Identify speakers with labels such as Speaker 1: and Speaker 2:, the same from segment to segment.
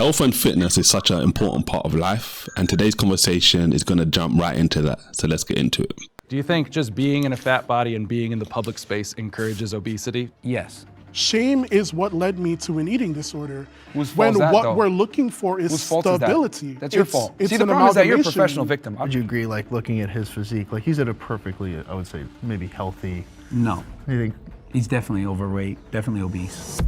Speaker 1: Health and fitness is such an important part of life, and today's conversation is going to jump right into that. So let's get into it.
Speaker 2: Do you think just being in a fat body and being in the public space encourages obesity?
Speaker 3: Yes.
Speaker 4: Shame is what led me to an eating disorder.
Speaker 3: Whose fault
Speaker 4: When
Speaker 3: is that,
Speaker 4: what
Speaker 3: though?
Speaker 4: we're looking for is
Speaker 3: Whose fault is that?
Speaker 4: stability.
Speaker 3: That's your fault.
Speaker 4: It's
Speaker 3: See, the
Speaker 4: an
Speaker 3: problem is that you're a
Speaker 4: amalgamation.
Speaker 3: professional victim.
Speaker 5: Would you agree, like, looking at his physique, like, he's at a perfectly, I would say, maybe healthy?
Speaker 6: No.
Speaker 5: You think?
Speaker 6: He's definitely overweight, definitely obese.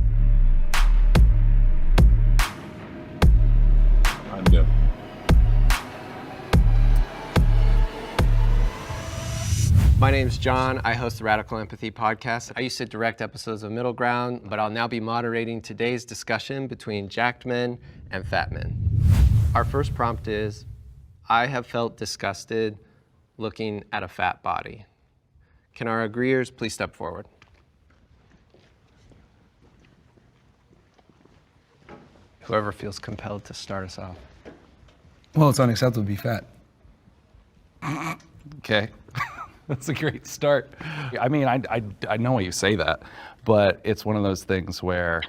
Speaker 7: My name's John. I host the Radical Empathy podcast. I used to direct episodes of Middle Ground, but I'll now be moderating today's discussion between jacked men and fat men. Our first prompt is, I have felt disgusted looking at a fat body. Can our agreeers please step forward? Whoever feels compelled to start us off.
Speaker 3: Well, it's unacceptable to be fat.
Speaker 2: Okay. That's a great start. I mean, I know why you say that, but it's one of those things where,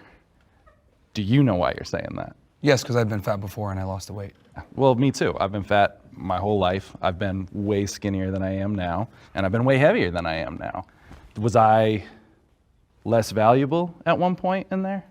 Speaker 2: do you know why you're saying that?
Speaker 3: Yes, because I've been fat before and I lost the weight.
Speaker 2: Well, me too. I've been fat my whole life. I've been way skinnier than I am now, and I've been way heavier than I am now. Was I less valuable at one point in there?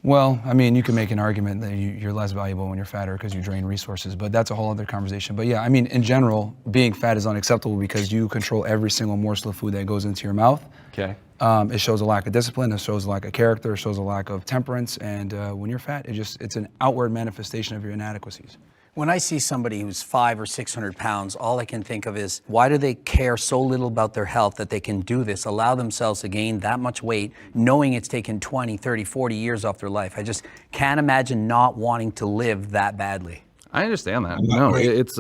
Speaker 3: Well, I mean, you can make an argument that you're less valuable when you're fatter because you drain resources, but that's a whole other conversation. But yeah, I mean, in general, being fat is unacceptable because you control every single morsel of food that goes into your mouth.
Speaker 2: Okay.
Speaker 3: It shows a lack of discipline, it shows a lack of character, it shows a lack of temperance, and when you're fat, it's an outward manifestation of your inadequacies.
Speaker 6: When I see somebody who's 500 or 600 pounds, all I can think of is, why do they care so little about their health that they can do this, allow themselves to gain that much weight, knowing it's taken 20, 30, 40 years off their life? I just can't imagine not wanting to live that badly.
Speaker 2: I understand that. No, it's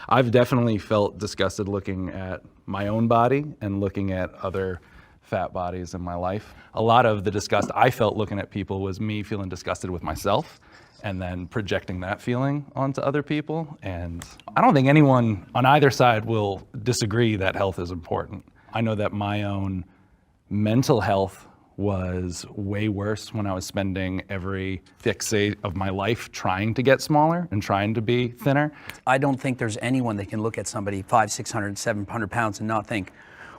Speaker 2: I've definitely felt disgusted looking at my own body and looking at other fat bodies in my life. A lot of the disgust I felt looking at people was me feeling disgusted with myself and then projecting that feeling onto other people. And I don't think anyone on either side will disagree that health is important. I know that my own mental health was way worse when I was spending every fixate of my life trying to get smaller and trying to be thinner.
Speaker 6: I don't think there's anyone that can look at somebody 500, 600, 700 pounds and not think,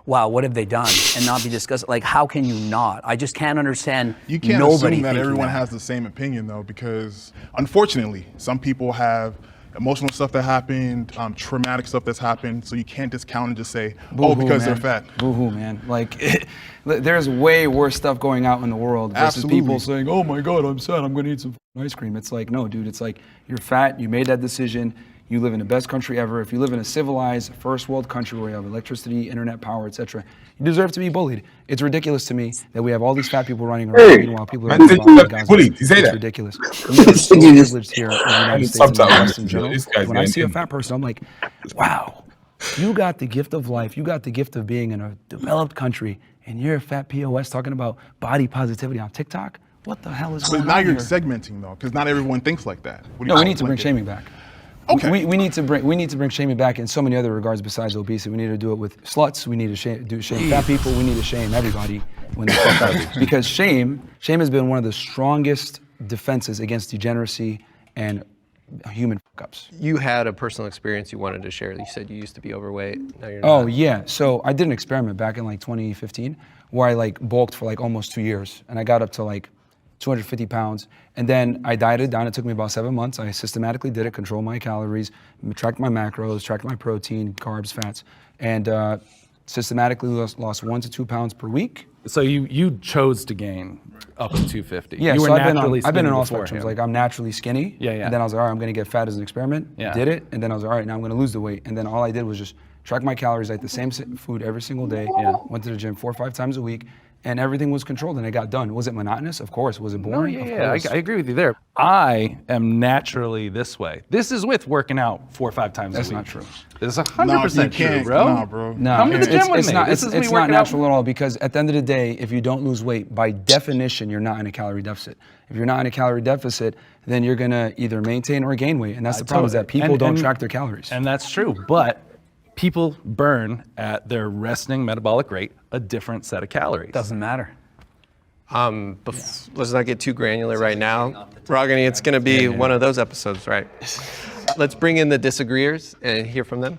Speaker 6: wow, what have they done? And not be disgusted. Like, how can you not? I just can't understand.
Speaker 8: You can't
Speaker 6: nobody
Speaker 8: assume that
Speaker 6: thinking
Speaker 8: everyone
Speaker 6: that.
Speaker 8: has the same opinion, though, because unfortunately, some people have emotional stuff that happened, traumatic stuff that's happened, so you can't discount and just say,
Speaker 3: Boo-hoo,
Speaker 8: because
Speaker 3: man.
Speaker 8: they're fat.
Speaker 3: Boo-hoo, man. Like, there's way worse stuff going out in the world versus
Speaker 8: Absolutely.
Speaker 3: people saying, oh my God, I'm sad, I'm gonna eat some ice cream. It's like, no, dude, it's like, you're fat, you made that decision, you live in the best country ever. If you live in a civilized first world country where you have electricity, internet power, etc., you deserve to be bullied. It's ridiculous to me that we have all these fat people running around, meanwhile people are
Speaker 9: bullied. You say
Speaker 3: It's
Speaker 9: that.
Speaker 3: ridiculous. We are so privileged here in the United States and the West in general.
Speaker 9: This guy's
Speaker 3: When I see a
Speaker 9: getting
Speaker 3: fat person, I'm like, wow, you got the gift of life, you got the gift of being in a developed country, and you're a fat POS talking about body positivity on TikTok? What the hell is
Speaker 8: So
Speaker 3: going
Speaker 8: now
Speaker 3: on
Speaker 8: you're
Speaker 3: here?
Speaker 8: segmenting, though, because not everyone thinks like that. What do
Speaker 3: No,
Speaker 8: you
Speaker 3: we
Speaker 8: think?
Speaker 3: need to bring shaming back.
Speaker 8: Okay.
Speaker 3: We need to bring shaming back in so many other regards besides obesity. We need to do it with sluts. We need to shame fat people. We need to shame everybody when they fuck up. Because shame has been one of the strongest defenses against degeneracy and human fuck ups.
Speaker 7: You had a personal experience you wanted to share. You said you used to be overweight, now you're not.
Speaker 3: Oh yeah, so I did an experiment back in like 2015 where I like bulked for like almost 2 years and I got up to like 250 pounds, and then I dieted down. It took me about 7 months. I systematically did it, controlled my calories, tracked my macros, tracked my protein, carbs, fats, and systematically lost 1 to 2 pounds per week.
Speaker 2: So you chose to gain up to 250.
Speaker 3: Yeah,
Speaker 2: you
Speaker 3: so
Speaker 2: were
Speaker 3: I've
Speaker 2: naturally
Speaker 3: been in all
Speaker 2: skinny
Speaker 3: spectrums.
Speaker 2: beforehand.
Speaker 3: Like I'm naturally skinny.
Speaker 2: Yeah, yeah.
Speaker 3: And then I was like, all right, I'm gonna get fat as an experiment.
Speaker 2: Yeah.
Speaker 3: Did it, and then I was like, all right, now I'm gonna lose the weight. And then all I did was just track my calories, ate the same food every single day.
Speaker 2: Yeah.
Speaker 3: Went to the gym 4 or 5 times a week. And everything was controlled and it got done. Was it monotonous? Of course. Was it boring? Of course.
Speaker 2: I agree with you there. I am naturally this way. This is with working out 4 or 5 times
Speaker 3: That's
Speaker 2: a week.
Speaker 3: not true.
Speaker 2: This is
Speaker 8: No, you
Speaker 2: 100% true,
Speaker 8: can't.
Speaker 2: bro.
Speaker 8: Nah, bro.
Speaker 3: No,
Speaker 2: Come to the gym with
Speaker 3: it's
Speaker 2: me.
Speaker 3: Not,
Speaker 2: This is me
Speaker 3: it's not
Speaker 2: working out.
Speaker 3: natural at all because at the end of the day, if you don't lose weight, by definition, you're not in a calorie deficit. If you're not in a calorie deficit, then you're gonna either maintain or gain weight. And that's the problem is that people don't track their calories.
Speaker 2: And that's true, but people burn at their resting metabolic rate a different set of calories.
Speaker 6: Doesn't matter.
Speaker 7: Let's not get too granular right now. Ragini, it's going to be one of those episodes, right? Let's bring in the disagreeers and hear from them.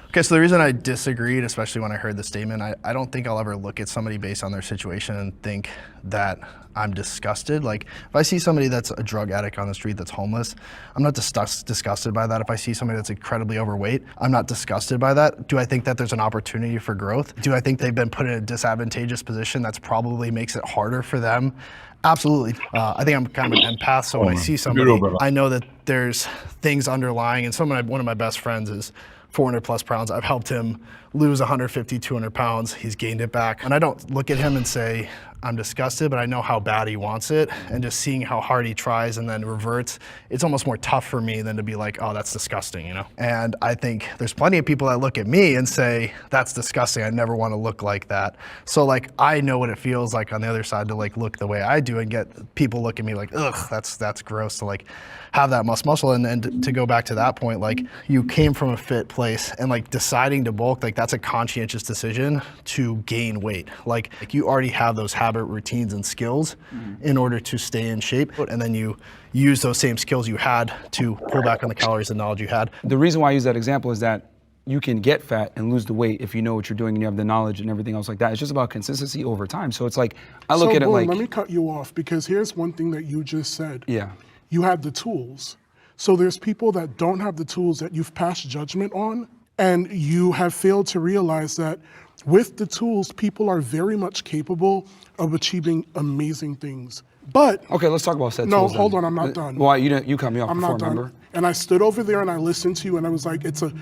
Speaker 5: Okay, so the reason I disagreed, especially when I heard the statement, I don't think I'll ever look at somebody based on their situation and think that I'm disgusted. Like, if I see somebody that's a drug addict on the street that's homeless, I'm not disgusted by that. If I see somebody that's incredibly overweight, I'm not disgusted by that. Do I think that there's an opportunity for growth? Do I think they've been put in a disadvantageous position that's probably makes it harder for them? Absolutely. I think I'm kind of an empath, so when I see somebody, I know that there's things underlying, and one of my best friends is 400 plus pounds. I've helped him lose 150, 200 pounds. He's gained it back. And I don't look at him and say, I'm disgusted, but I know how bad he wants it. And just seeing how hard he tries and then reverts, it's almost more tough for me than to be like, oh, that's disgusting, you know? And I think there's plenty of people that look at me and say, that's disgusting. I never want to look like that. So like, I know what it feels like on the other side to like look the way I do and get people look at me like, ugh, that's gross to like have that muscle. And to go back to that point, like you came from a fit place and like deciding to bulk, like that's a conscientious decision to gain weight. Like you already have those habit routines and skills in order to stay in shape. And then you use those same skills you had to pull back on the calories and knowledge you had.
Speaker 3: The reason why I use that example is that you can get fat and lose the weight if you know what you're doing and you have the knowledge and everything else like that. It's just about consistency over time. So it's like, I look at it like—
Speaker 4: let me cut you off, because here's one thing that you just said.
Speaker 3: Yeah.
Speaker 4: You have the tools. So there's people that don't have the tools that you've passed judgment on, and you have failed to realize that with the tools, people are very much capable of achieving amazing things. But
Speaker 3: okay, let's talk about set
Speaker 4: no,
Speaker 3: tools.
Speaker 4: hold on, I'm not done.
Speaker 3: Why you cut me off
Speaker 4: I'm
Speaker 3: before,
Speaker 4: not done.
Speaker 3: remember?
Speaker 4: And I stood over there and I listened to you, and I was like, it's a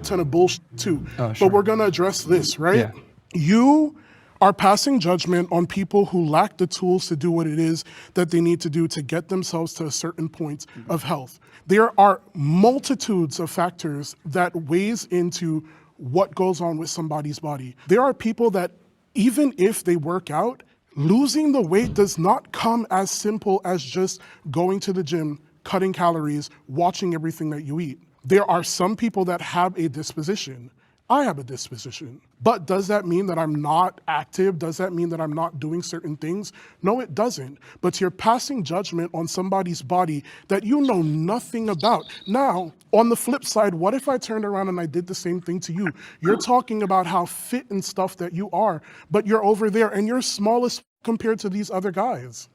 Speaker 4: ton of bullshit too.
Speaker 3: Sure.
Speaker 4: But we're gonna address this, right?
Speaker 3: Yeah.
Speaker 4: You are passing judgment on people who lack the tools to do what it is that they need to do to get themselves to a certain point of health. There are multitudes of factors that weighs into what goes on with somebody's body. There are people that even if they work out, losing the weight does not come as simple as just going to the gym, cutting calories, watching everything that you eat. There are some people that have a disposition. I have a disposition. But does that mean that I'm not active? Does that mean that I'm not doing certain things? No, it doesn't. But you're passing judgment on somebody's body that you know nothing about. Now, on the flip side, what if I turned around and I did the same thing to you? You're talking about how fit and stuff that you are, but you're over there and you're small as compared to these other guys.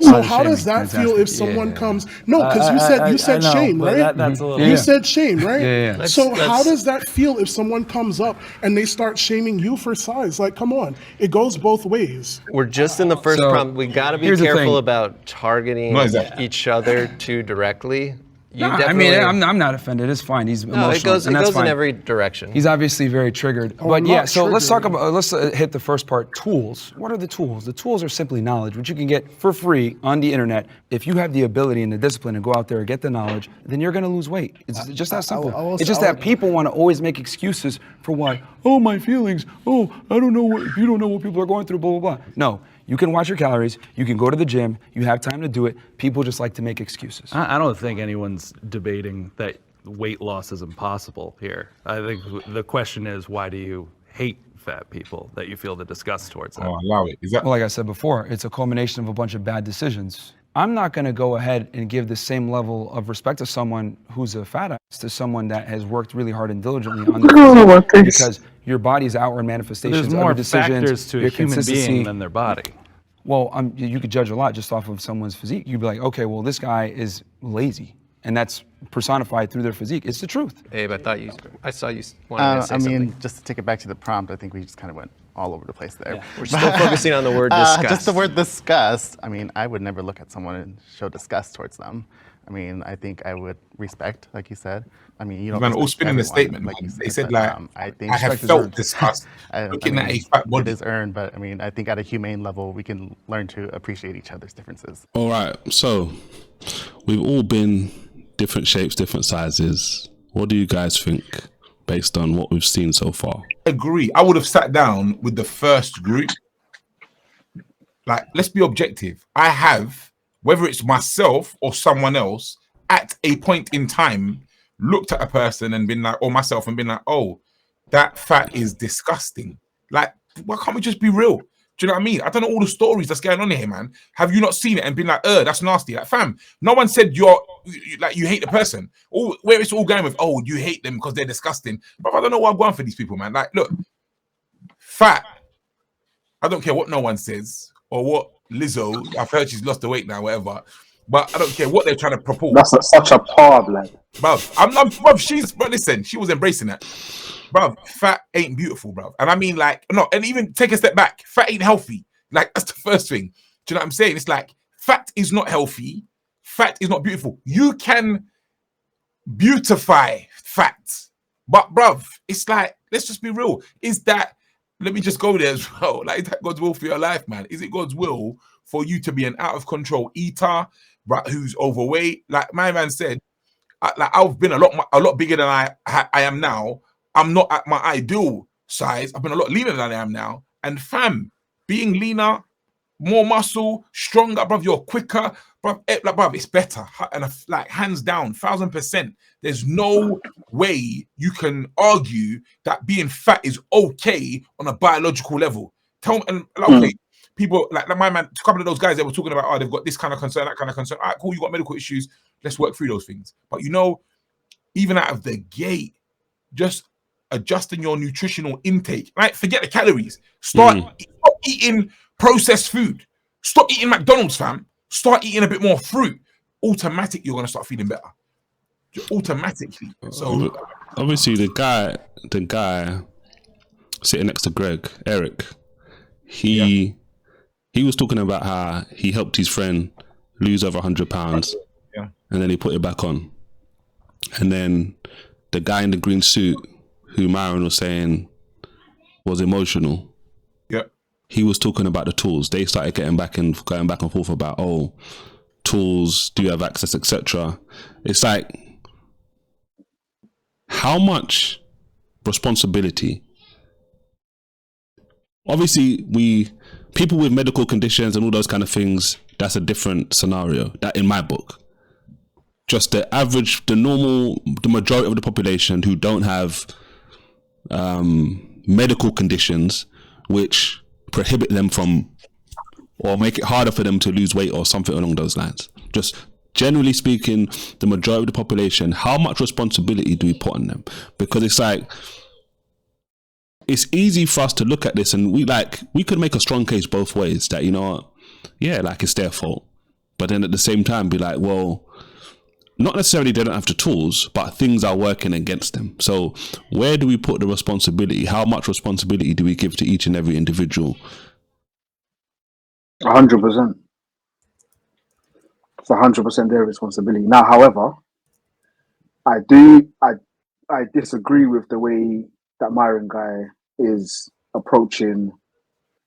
Speaker 4: So how does that feel if someone comes? No, because you said
Speaker 2: I know,
Speaker 4: shame,
Speaker 2: but
Speaker 4: right?
Speaker 2: that's a little.
Speaker 4: You said shame, right?
Speaker 3: Yeah.
Speaker 4: So how does that feel if someone comes up and they start shaming you for size? Like, come on, it goes both ways.
Speaker 7: We're just in the first
Speaker 3: So,
Speaker 7: prompt. We got to be
Speaker 3: here's the
Speaker 7: careful
Speaker 3: thing.
Speaker 7: about targeting each other too directly. You
Speaker 3: Nah, I
Speaker 7: definitely.
Speaker 3: mean, I'm not offended. It's fine. He's
Speaker 7: no,
Speaker 3: emotional.
Speaker 7: it goes
Speaker 3: and that's
Speaker 7: in
Speaker 3: fine.
Speaker 7: every direction.
Speaker 3: He's obviously very triggered.
Speaker 4: I'm
Speaker 3: But yeah,
Speaker 4: not
Speaker 3: so let's talk
Speaker 4: triggered.
Speaker 3: about, let's hit the first part, tools. What are the tools? The tools are simply knowledge, which you can get for free on the internet. If you have the ability and the discipline to go out there and get the knowledge, then you're gonna lose weight. It's just that simple. It's just that people wanna always make excuses for why, oh, my feelings, oh, I don't know what, you don't know what people are going through, blah, blah, blah. No, you can watch your calories, you can go to the gym, you have time to do it. People just like to make excuses.
Speaker 2: I don't think anyone's debating that weight loss is impossible here. I think the question is, why do you hate fat people, that you feel the disgust towards them?
Speaker 9: Oh, allow it. Is that
Speaker 3: Well, like I said before, it's a culmination of a bunch of bad decisions. I'm not gonna go ahead and give the same level of respect to someone who's a fat ass to someone that has worked really hard and diligently on their physique, because your body's outward manifestations
Speaker 2: There's
Speaker 3: of
Speaker 2: more
Speaker 3: your decisions,
Speaker 2: factors to a
Speaker 3: your
Speaker 2: human being
Speaker 3: consistency.
Speaker 2: than their body.
Speaker 3: Well, you could judge a lot just off of someone's physique. You'd be like, okay, well, this guy is lazy, and that's personified through their physique. It's the truth.
Speaker 7: Abe, I saw you wanted to say something.
Speaker 10: Just to take it back to the prompt, I think we just kind of went all over the place there.
Speaker 7: We're still focusing on the word disgust.
Speaker 10: Just the word disgust. I mean, I would never look at someone and show disgust towards them. I mean, I think I would respect, like you said. I mean, you don't.
Speaker 9: man, all
Speaker 10: respect
Speaker 9: spinning the
Speaker 10: everyone,
Speaker 9: statement,
Speaker 10: like
Speaker 9: man.
Speaker 10: you
Speaker 9: They
Speaker 10: said,
Speaker 9: said,
Speaker 10: but,
Speaker 9: like,
Speaker 10: I think
Speaker 9: I have
Speaker 10: respect is
Speaker 9: felt
Speaker 10: earned.
Speaker 9: disgust looking at a
Speaker 10: mean,
Speaker 9: fat body.
Speaker 10: It is earned, but I mean, I think at a humane level, we can learn to appreciate each other's differences.
Speaker 1: All right, so we've all been different shapes, different sizes. What do you guys think based on what we've seen so far?
Speaker 9: Agree. I would have sat down with the first group. Like, let's be objective. I have, whether it's myself or someone else, at a point in time, looked at a person and been like, or myself, and been like, oh, that fat is disgusting. Like, why can't we just be real? Do you know what I mean? I don't know all the stories that's going on here, man. Have you not seen it and been like, that's nasty? Like, fam, no one said like you hate the person. Or where it's all going with, oh, you hate them because they're disgusting. But I don't know what I'm going for these people, man. Like, look, fat. I don't care what no one says or what Lizzo. I've heard she's lost the weight now, whatever. But I don't care what they're trying to propose.
Speaker 11: That's such a par, lad.
Speaker 9: Bruv, listen, she was embracing that. Bruv, fat ain't beautiful, bruv. And I mean, like, no, and even take a step back, fat ain't healthy. Like, that's the first thing. Do you know what I'm saying? It's like, fat is not healthy. Fat is not beautiful. You can beautify fat. But, bruv, it's like, let's just be real. Let me just go there as well. Like, is that God's will for your life, man? Is it God's will for you to be an out of control eater, right, who's overweight? Like my man said, I've been a lot bigger than I am now. I'm not at my ideal size. I've been a lot leaner than I am now. And fam, being leaner, more muscle, stronger, bruv, you're quicker, bruv, bruv, it's better. And like hands down, 1000%. There's no way you can argue that being fat is okay on a biological level. Tell me, and okay, people like my man, a couple of those guys that were talking about, oh, they've got this kind of concern, that kind of concern. All right, cool, you got medical issues. Let's work through those things. But you know, even out of the gate, just adjusting your nutritional intake. Right? Forget the calories. Stop eating processed food. Stop eating McDonald's, fam. Start eating a bit more fruit. Automatically, you're gonna start feeling better. Automatically. So
Speaker 1: obviously, the guy sitting next to Eric, he was talking about how he helped his friend lose over 100 pounds, and then he put it back on. And then the guy in the green suit, who Myron was saying was emotional, he was talking about the tools. They started going back and forth about, oh, tools, do you have access, etc. It's like, how much responsibility? Obviously, people with medical conditions and all those kind of things, that's a different scenario. That in my book, just the average, the majority of the population who don't have medical conditions which prohibit them from or make it harder for them to lose weight or something along those lines. Just generally speaking, the majority of the population, how much responsibility do we put on them? Because it's like, it's easy for us to look at this and we could make a strong case both ways that, you know what, yeah, like it's their fault. But then at the same time be like, well, not necessarily they don't have the tools, but things are working against them. So where do we put the responsibility? How much responsibility do we give to each and every individual?
Speaker 11: 100%. It's 100% their responsibility. Now, however, I disagree with the way that Myron guy is approaching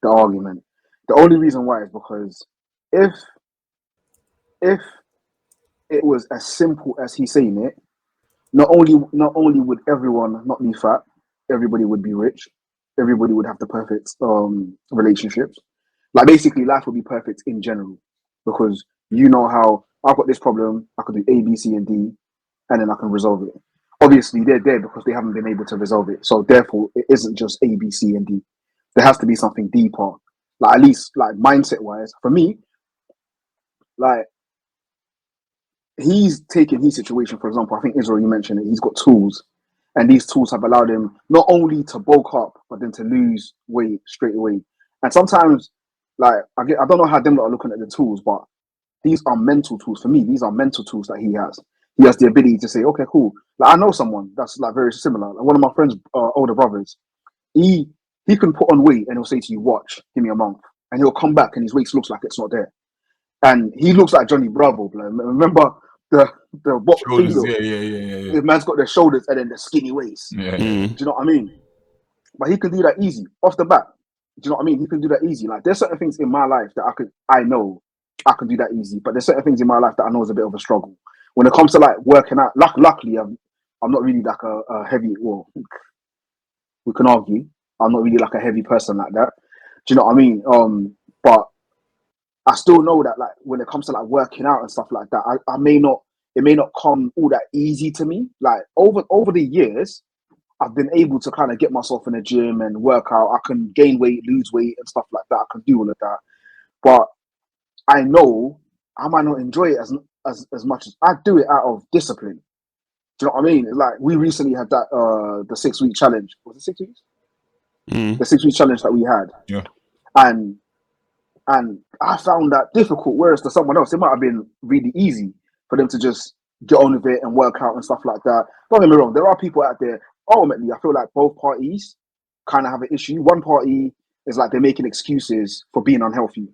Speaker 11: the argument. The only reason why is because if it was as simple as he's saying it, not only would everyone not be fat, everybody would be rich, everybody would have the perfect relationships. Like basically, life would be perfect in general, because you know how I've got this problem, I could do A, B, C, and D, and then I can resolve it. Obviously, they're there because they haven't been able to resolve it. So therefore, it isn't just A, B, C, and D. There has to be something deeper. Like at least, like mindset-wise, for me, like he's taken his situation, for example. I think Israel, you mentioned it. He's got tools, and these tools have allowed him not only to bulk up, but then to lose weight straight away. And sometimes, like I don't know how them lot are looking at the tools, but these are mental tools for me. These are mental tools that he has. He has the ability to say, okay, cool. Like I know someone that's like very similar. Like one of my friends' older brothers. He can put on weight and he'll say to you, "Watch, give me a month," and he'll come back and his waist looks like it's not there, and he looks like Johnny Bravo. Bro. Remember the what
Speaker 9: shoulders,
Speaker 11: thing?
Speaker 9: Yeah.
Speaker 11: The man's got the shoulders and then the skinny waist.
Speaker 9: Yeah.
Speaker 11: Do you know what I mean? But he can do that easy off the bat. Do you know what I mean? He can do that easy. Like there's certain things in my life that I know I can do that easy, but there's certain things in my life that I know is a bit of a struggle. When it comes to like working out, luckily I'm not really like a heavy. Well, we can argue. I'm not really like a heavy person like that. Do you know what I mean? But I still know that like when it comes to like working out and stuff like that, it may not come all that easy to me. Like over the years, I've been able to kind of get myself in the gym and work out. I can gain weight, lose weight, and stuff like that. I can do all of that, but I know I might not enjoy it as much as I do it out of discipline. Do you know what I mean? It's like we recently had that the 6-week challenge. Was it 6 weeks? The 6-week challenge that we had.
Speaker 9: Yeah.
Speaker 11: And I found that difficult. Whereas to someone else, it might have been really easy for them to just get on with it and work out and stuff like that. Don't get me wrong. There are people out there. Ultimately, I feel like both parties kind of have an issue. One party is like they're making excuses for being unhealthy.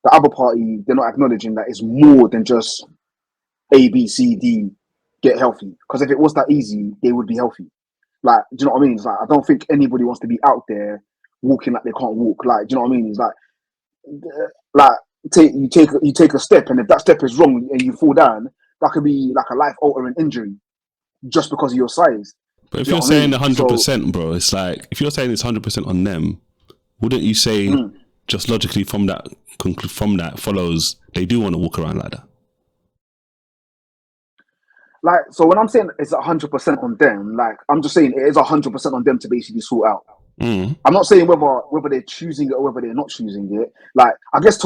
Speaker 11: The other party, they're not acknowledging that it's more than just A, B, C, D, get healthy. Because if it was that easy, they would be healthy. Like, do you know what I mean? It's like, I don't think anybody wants to be out there walking like they can't walk. Like, do you know what I mean? It's like you take a step, and if that step is wrong and you fall down, that could be like a life-altering injury just because of your size.
Speaker 1: But if you're saying 100%, bro, it's like, if you're saying it's 100% on them, wouldn't you say just logically from that follows they do want to walk around like that?
Speaker 11: Like, so when I'm saying it's 100% on them, like, I'm just saying it is 100% on them to basically sort out. I'm not saying whether they're choosing it or whether they're not choosing it. Like, I guess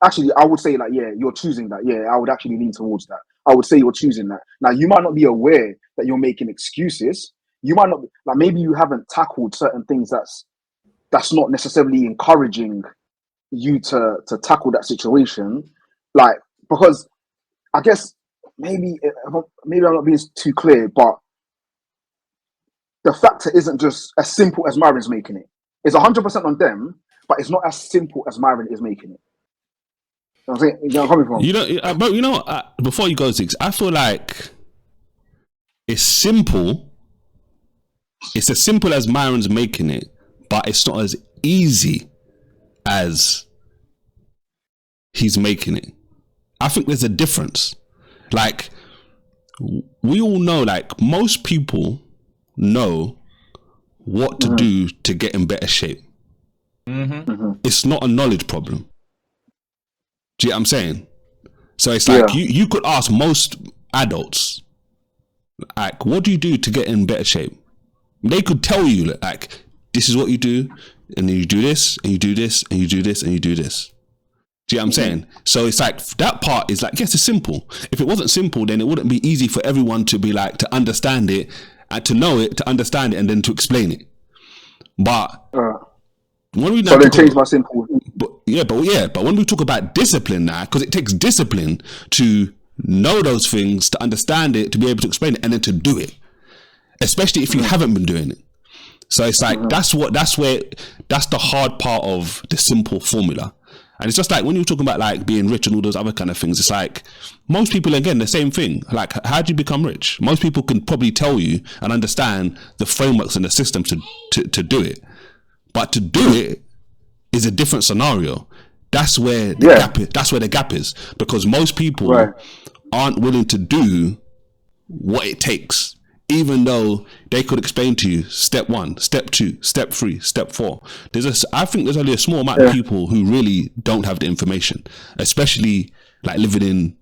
Speaker 11: actually, I would say like, yeah, you're choosing that. Yeah, I would actually lean towards that. I would say you're choosing that. Now, you might not be aware that you're making excuses. You might not, like, maybe you haven't tackled certain things that's not necessarily encouraging you to tackle that situation. Like, because I guess maybe I'm not being too clear, but the factor isn't just as simple as Myron's making it. It's 100% on them, but it's not as simple as Myron is making it. You know what I'm saying? You know where I'm coming from?
Speaker 1: But you know, before you go, Ziggs, I feel like it's simple. It's as simple as Myron's making it, but it's not as easy as he's making it. I think there's a difference. Like, we all know, like, most people know what to do to get in better shape. It's not a knowledge problem. Do you get what I'm saying? So it's like, you could ask most adults, like, what do you do to get in better shape? They could tell you, like, this is what you do, and then you do this, and you do this, and you do this, and you do this. Do you know what I'm saying? So it's like, that part is like, yes, it's simple. If it wasn't simple, then it wouldn't be easy for everyone to be like, to understand it, and to know it, to understand it, and then to explain it. But when we now
Speaker 11: change my simple.
Speaker 1: But when we talk about discipline now, because it takes discipline to know those things, to understand it, to be able to explain it, and then to do it, especially if you haven't been doing it. So it's like, that's the hard part of the simple formula. And it's just like, when you're talking about like being rich and all those other kind of things, it's like, most people, again, the same thing. Like, how do you become rich? Most people can probably tell you and understand the frameworks and the systems to do it. But to do it is a different scenario. That's where the gap is. Because most people aren't willing to do what it takes, even though they could explain to you step 1, step 2, step 3, step 4. I think there's only a small amount of people who really don't have the information, especially like living in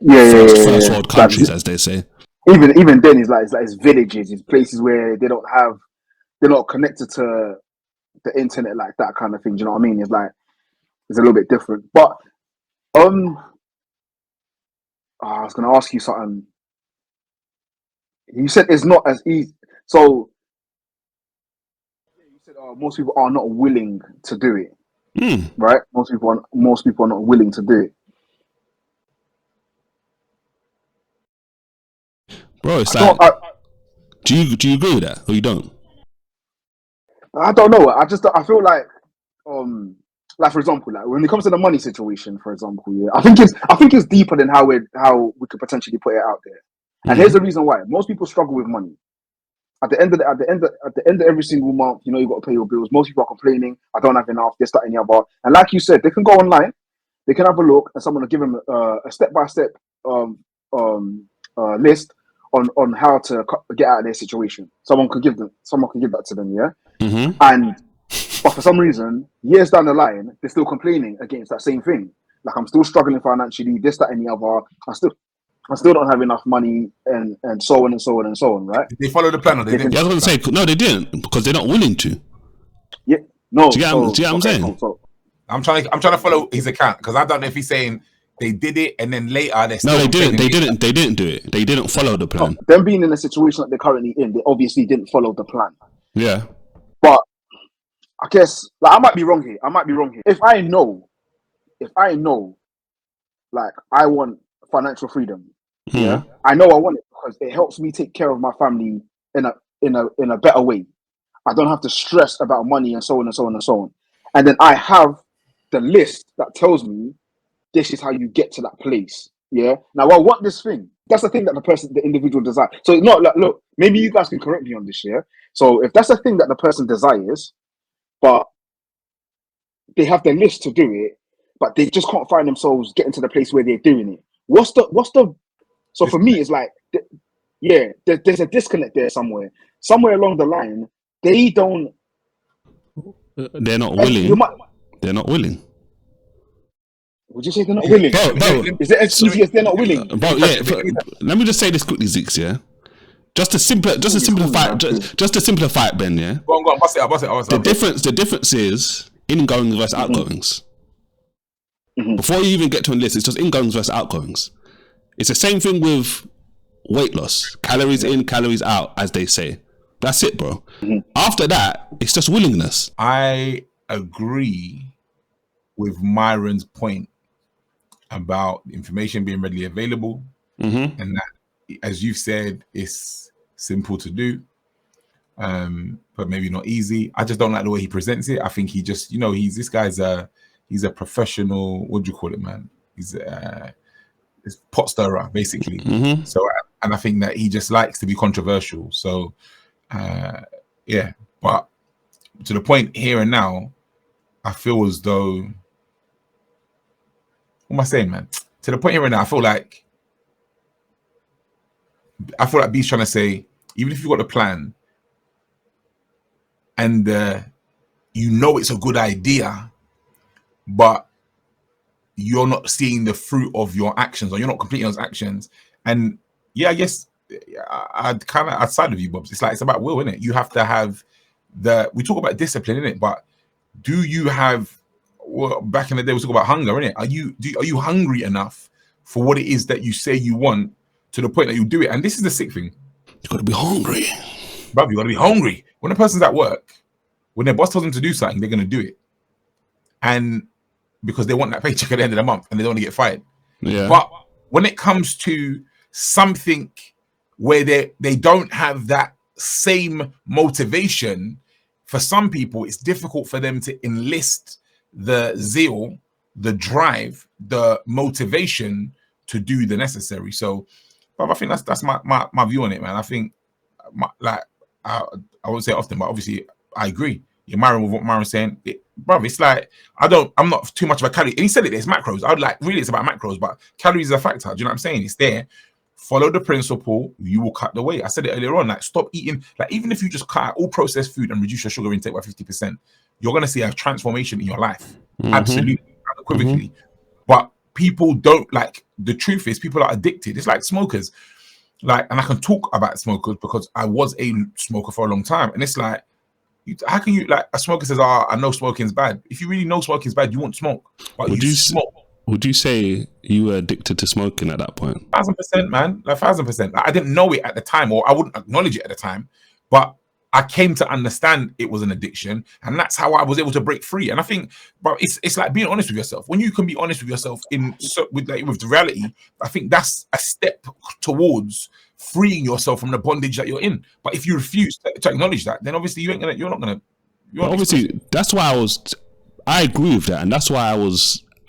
Speaker 1: first world countries, as they say.
Speaker 11: Even then, it's villages, it's places where they're not connected to the internet like that kind of thing. Do you know what I mean? It's like, it's a little bit different. But I was gonna ask you something. You said it's not as easy. So you said most people are not willing to do it, right? Most people are not willing to do it.
Speaker 1: Bro, it's like, do you agree with that, or you don't?
Speaker 11: I don't know. I feel like for example, like when it comes to the money situation, for example, I think it's deeper than how we could potentially put it out there. And here's the reason why: most people struggle with money. At the end of every single month, you got to pay your bills. Most people are complaining, I don't have enough, this, that, and the other. And like you said, they can go online, they can have a look, and someone will give them a step-by-step list on how to get out of their situation. Someone could give that to them, but for some reason, years down the line, they're still complaining against that same thing. Like, I'm still struggling financially, this, that, and the other. I still don't have enough money, and so on and so on and so on, right?
Speaker 9: Did they follow the plan or they didn't?
Speaker 1: Yeah, I was gonna say no, they didn't because they're not willing to.
Speaker 11: Yeah, no.
Speaker 1: Do you get what I'm saying?
Speaker 9: I'm trying to follow his account because I don't know if he's saying they did it and then later they
Speaker 1: No, they didn't. They
Speaker 9: complaining.
Speaker 1: didn't. They didn't do it. They didn't follow the plan.
Speaker 11: Them being in the situation that they're currently in, they obviously didn't follow the plan.
Speaker 1: Yeah.
Speaker 11: But I guess, like, I might be wrong here. If I know, like, I want financial freedom. Yeah, I know I want it because it helps me take care of my family in a better way. I don't have to stress about money and so on and so on and so on. And then I have the list that tells me this is how you get to that place. Yeah. Now I want this thing. That's the thing that the individual desires. So it's not like, look, maybe you guys can correct me on this. Yeah. So if that's the thing that the person desires, but they have the list to do it, but they just can't find themselves getting to the place where they're doing it. What's the so for me, it's like, yeah, there's a disconnect there somewhere along the line. They don't.
Speaker 1: They're not willing. They're not willing.
Speaker 11: Would you say they're not willing?
Speaker 1: Bro,
Speaker 11: is it as easy as they're not willing?
Speaker 1: Bro, yeah. Let me just say this quickly, Zix. Yeah, just to simplify it, Ben. Yeah.
Speaker 9: Go on, bust it up.
Speaker 1: The difference is ingoings versus outgoings.
Speaker 11: Mm-hmm.
Speaker 1: Before you even get to a list, it's just ingoings versus outgoings. It's the same thing with weight loss. Calories in, calories out, as they say. That's it, bro.
Speaker 11: Mm-hmm.
Speaker 1: After that, it's just willingness.
Speaker 9: I agree with Myron's point about information being readily available, and that, as you've said, it's simple to do, but maybe not easy. I just don't like the way he presents it. I think he just, he's a professional. What do you call it, man? He's a pot stirrer, basically. So, and I think that he just likes to be controversial. So, yeah. But to the point here and now, I feel as though, what am I saying, man? To the point here and now, I feel like B's trying to say, even if you've got a plan and it's a good idea, but you're not seeing the fruit of your actions, or you're not completing those actions. And yeah, I guess I'd kind of outside of you, Bobs. It's like, it's about will, isn't it? You have to have we talk about discipline, isn't it? But do you have, well, back in the day we talk about hunger, innit? Are you hungry enough for what it is that you say you want to the point that you do it? And this is the sick thing.
Speaker 1: You gotta be hungry.
Speaker 9: Bruv, you gotta be hungry. When a person's at work, when their boss tells them to do something, they're gonna do it. And because they want that paycheck at the end of the month and they don't want to get fired.
Speaker 1: Yeah.
Speaker 9: But when it comes to something where they don't have that same motivation, for some people, it's difficult for them to enlist the zeal, the drive, the motivation to do the necessary. So, but I think that's my view on it, man. I think, I won't say often, but obviously I agree. You're married with what Myron's saying. Bro, it's like, I'm not too much of a calorie. And he said it's macros. I would like, really, it's about macros, but calories is a factor. Do you know what I'm saying? It's there. Follow the principle, you will cut the weight. I said it earlier on, like, stop eating. Like, even if you just cut out all processed food and reduce your sugar intake by 50%, you're going to see a transformation in your life. Absolutely, unequivocally. But people don't, like, the truth is, people are addicted. It's like smokers. Like, and I can talk about smokers because I was a smoker for a long time. And it's like, how can you, like, a smoker says, I know smoking's bad. If you really know smoking's bad, you won't smoke. But you smoke.
Speaker 1: Would you say you were addicted to smoking at that point?
Speaker 9: 1,000%, man. Like 1,000%. I didn't know it at the time, or I wouldn't acknowledge it at the time, but I came to understand it was an addiction, and that's how I was able to break free. And I think, bro, it's like being honest with yourself. When you can be honest with yourself with the reality, I think that's a step towards freeing yourself from the bondage that you're in. But if you refuse to acknowledge that, then obviously you're not gonna.
Speaker 1: Obviously, that's why I agree with that, and that's why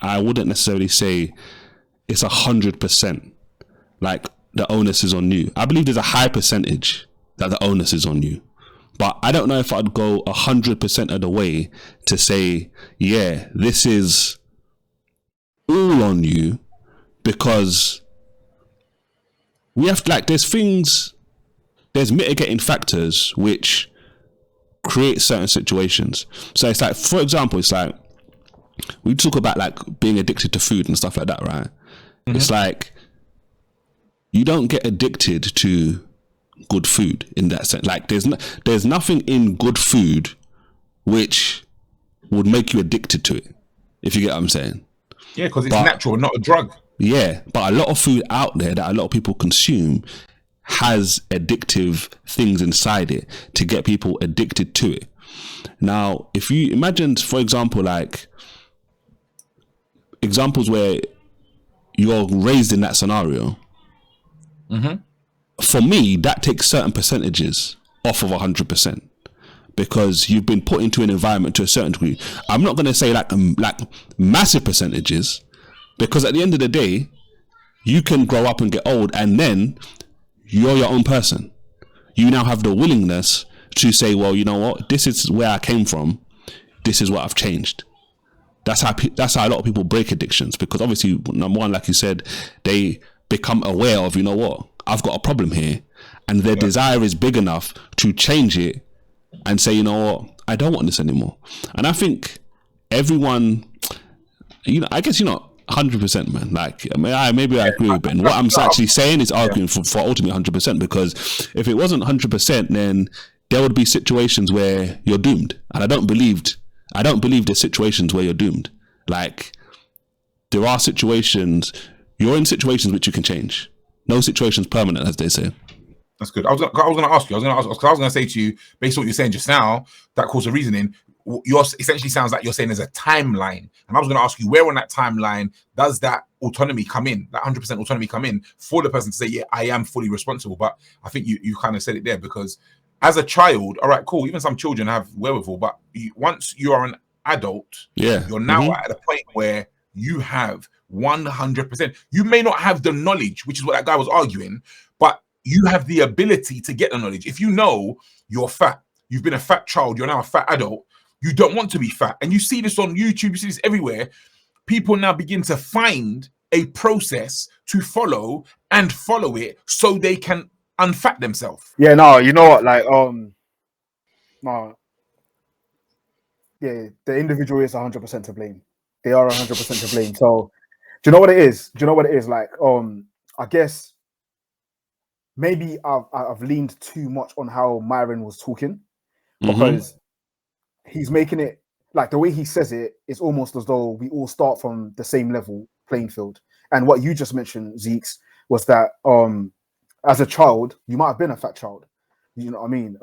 Speaker 1: I wouldn't necessarily say it's 100%. Like, the onus is on you. I believe there's a high percentage that the onus is on you. But I don't know if I'd go 100% of the way to say, yeah, this is all on you, because we have, like, there's mitigating factors which create certain situations. So it's like, for example, it's like, we talk about, like, being addicted to food and stuff like that, right? It's like, you don't get addicted to good food in that sense. Like there's nothing in good food which would make you addicted to it, if you get what I'm saying.
Speaker 9: Yeah, because it's natural, not a drug.
Speaker 1: Yeah, but a lot of food out there that a lot of people consume has addictive things inside it to get people addicted to it. Now, if you imagine, for example, like examples where you're raised in that scenario, for me, that takes certain percentages off of 100%. Because you've been put into an environment to a certain degree. I'm not going to say like massive percentages, because at the end of the day, you can grow up and get old, and then you're your own person. You now have the willingness to say, well, you know what, this is where I came from. This is what I've changed. That's how a lot of people break addictions, because obviously, number one, like you said, they become aware of, you know what, I've got a problem here, and their desire is big enough to change it and say, you know what, I don't want this anymore. And I think everyone, you know, I guess you're not 100%, man. Like, maybe I agree with Ben. What I'm actually saying is arguing for ultimately 100%, because if it wasn't 100%, then there would be situations where you're doomed. And I don't believe there's situations where you're doomed. Like, there are situations, you're in situations which you can change. No situation's permanent, as they say.
Speaker 9: That's good. I was going to ask you. I was going to say to you, based on what you're saying just now, that course of reasoning, yours essentially sounds like you're saying there's a timeline. And I was going to ask you, where on that timeline does that autonomy come in, that 100% autonomy come in for the person to say, yeah, I am fully responsible? But I think you kind of said it there, because as a child, all right, cool, even some children have wherewithal, but once you are an adult, you're now at a point where you have 100%. You may not have the knowledge, which is what that guy was arguing, but you have the ability to get the knowledge. If you know you're fat, you've been a fat child, you're now a fat adult, you don't want to be fat. And you see this on YouTube, you see this everywhere. People now begin to find a process to follow and follow it so they can unfat themselves.
Speaker 11: Yeah, no, you know what, like, no, yeah, the individual is 100% to blame. They are 100% to blame. So, do you know what it is? Like, I guess maybe I've leaned too much on how Myron was talking, because he's making it like, the way he says it is almost as though we all start from the same level playing field. And what you just mentioned, Zeeks, was that as a child, you might have been a fat child. You know what I mean?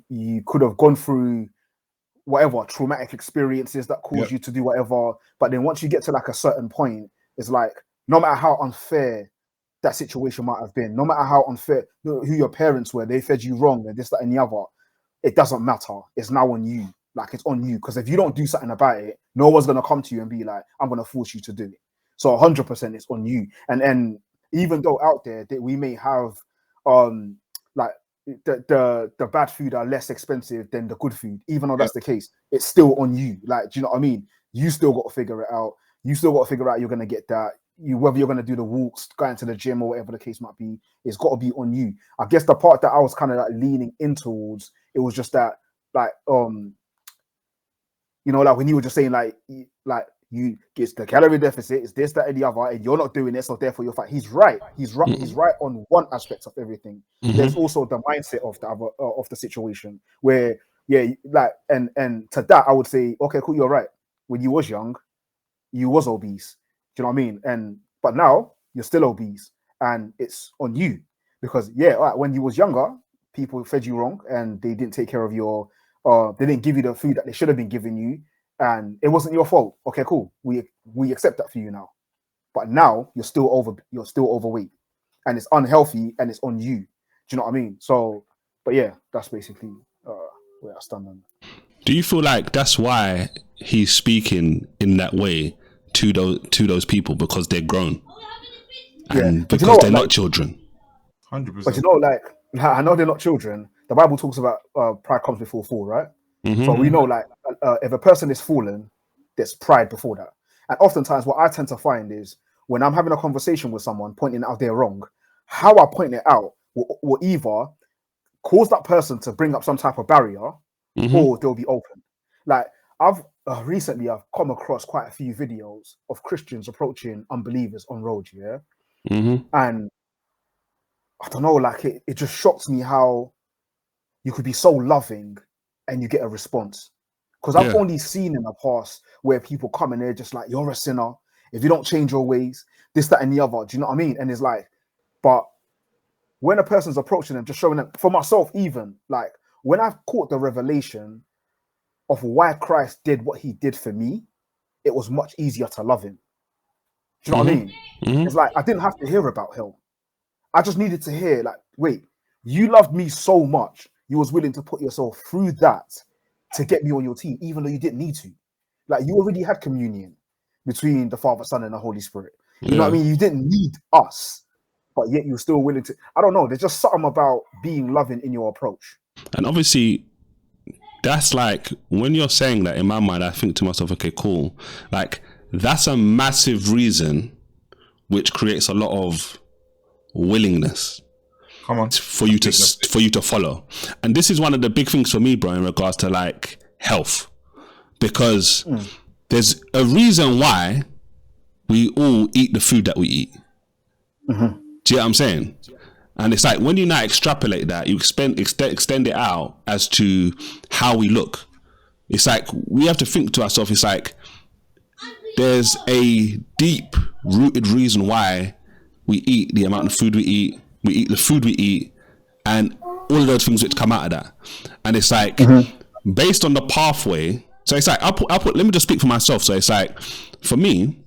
Speaker 11: You could have gone through whatever traumatic experiences that caused you to do whatever. But then once you get to like a certain point, it's like, no matter how unfair that situation might have been, no matter how unfair who your parents were, they fed you wrong and this, that, and the other, it doesn't matter. It's now on you. Like, it's on you, because if you don't do something about it, no one's gonna come to you and be like, I'm gonna force you to do it. So 100% it's on you. And even though out there that we may have like the bad food are less expensive than the good food, even though that's the case, it's still on you. Like, do you know what I mean? You still got to figure it out. You still got to figure out you're gonna get that. Whether you're gonna do the walks, going to the gym, or whatever the case might be, it's got to be on you. I guess the part that I was kind of like leaning in towards, it was just that, like, you know, like when you were just saying like you get the calorie deficit, it's this, that, and the other, and you're not doing it, so therefore you're fat. He's right. He's right. He's right on one aspect of everything. There's also the mindset of the other of the situation where, like, and to that I would say, okay, cool, you're right. When you was young, you was obese. Do you know what I mean? But now you're still obese, and it's on you, because when you was younger, people fed you wrong and they didn't take care of your they didn't give you the food that they should have been giving you, and it wasn't your fault. Okay, cool. We accept that for you now. But now you're still overweight, and it's unhealthy, and it's on you. Do you know what I mean? So, but yeah, that's basically where I stand on that.
Speaker 1: Do you feel like that's why he's speaking in that way to those people, because they're grown and because they're not children?
Speaker 9: 100%.
Speaker 11: But you know, like, I know they're not children. The Bible talks about pride comes before fall, right? So we know, like, if a person is fallen, there's pride before that. And oftentimes what I tend to find is, when I'm having a conversation with someone pointing out they're wrong, how I point it out will either cause that person to bring up some type of barrier, or they'll be open. Like, I've recently come across quite a few videos of Christians approaching unbelievers on road, and I don't know, like it just shocks me how you could be so loving and you get a response. Because I've only seen in the past where people come and they're just like, you're a sinner. If you don't change your ways, this, that, and the other. Do you know what I mean? And it's like, but when a person's approaching them, just showing them, for myself even, like when I've caught the revelation of why Christ did what he did for me, it was much easier to love him. Do you know what I mean? It's like, I didn't have to hear about hell. I just needed to hear, like, wait, you loved me so much, you was willing to put yourself through that to get me on your team, even though you didn't need to. Like, you already had communion between the Father, Son, and the Holy Spirit. You know what I mean? You didn't need us, but yet you were still willing to. I don't know. There's just something about being loving in your approach.
Speaker 1: And obviously, that's like, when you're saying that, in my mind, I think to myself, okay, cool. Like, that's a massive reason which creates a lot of willingness.
Speaker 9: Come on.
Speaker 1: For you to follow. And this is one of the big things for me, bro, in regards to like health. Because there's a reason why we all eat the food that we eat. Do you know what I'm saying? And it's like, when you now extrapolate that, you extend it out as to how we look. It's like, we have to think to ourselves, it's like, there's a deep rooted reason why we eat the amount of food we eat the food we eat, and all of those things which come out of that. And it's like, based on the pathway, so it's like, let me just speak for myself. So it's like, for me,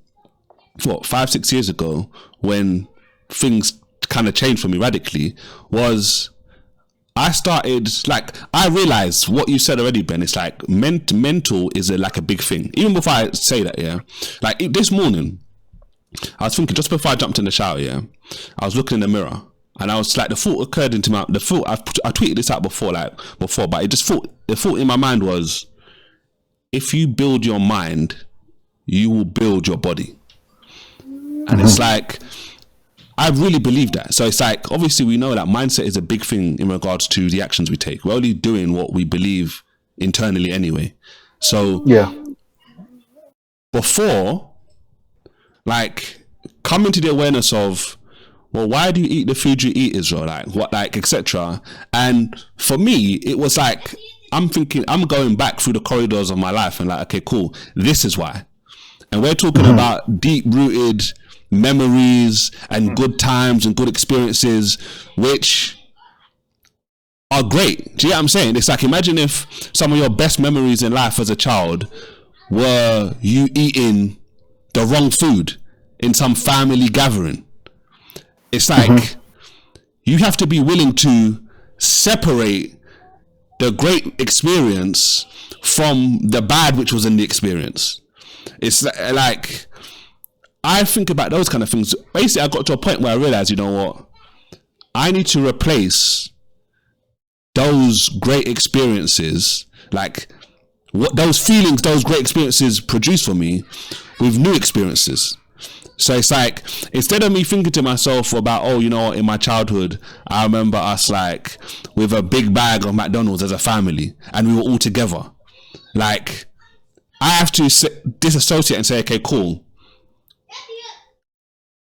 Speaker 1: 5-6 years ago, when things kind of changed for me radically, was I started, like, I realized what you said already, Ben. It's like, mental is like a big thing. Even before I say that, yeah. Like, this morning, I was thinking, just before I jumped in the shower, yeah, I was looking in the mirror, and I was like, the thought occurred into my, I tweeted this out before, but the thought in my mind was, if you build your mind, you will build your body. And it's like, I really believe that. So it's like, obviously we know that mindset is a big thing in regards to the actions we take. We're only doing what we believe internally anyway. So before, like, coming to the awareness of, well, why do you eat the food you eat, Israel? Like, what, like, etc. And for me, it was like, I'm thinking, I'm going back through the corridors of my life and like, okay, cool, this is why. And we're talking about deep-rooted memories and good times and good experiences, which are great. Do you get what I'm saying? It's like, imagine if some of your best memories in life as a child were you eating the wrong food in some family gathering. It's like, you have to be willing to separate the great experience from the bad which was in the experience. It's like, I think about those kind of things. Basically, I got to a point where I realized, you know what, I need to replace those great experiences, like what those feelings those great experiences produce for me, with new experiences. So it's like, instead of me thinking to myself about, oh, you know, in my childhood, I remember us like with a big bag of McDonald's as a family and we were all together. Like, I have to disassociate and say, okay, cool.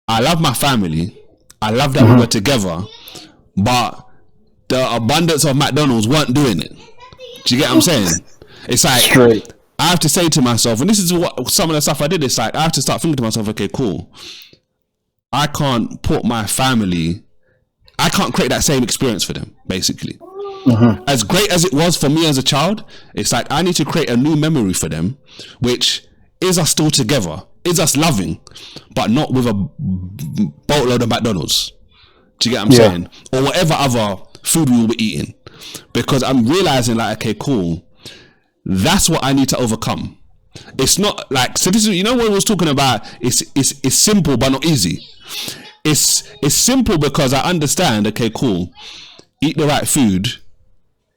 Speaker 1: I love my family. I love that we were together, but the abundance of McDonald's weren't doing it. Do you get what I'm saying? It's like, straight. I have to say to myself, and this is what some of the stuff I did, it's like, I have to start thinking to myself, okay, cool. I can't put my family, I can't create that same experience for them, basically. As great as it was for me as a child, it's like, I need to create a new memory for them, which is us still together, is us loving, but not with a boatload of McDonald's. Do you get what I'm saying? Or whatever other food we will be eating. Because I'm realizing, like, okay, cool, that's what I need to overcome. It's not like, so this is, you know what we was talking about, it's simple but not easy. It's simple because I understand, okay, cool, eat the right food,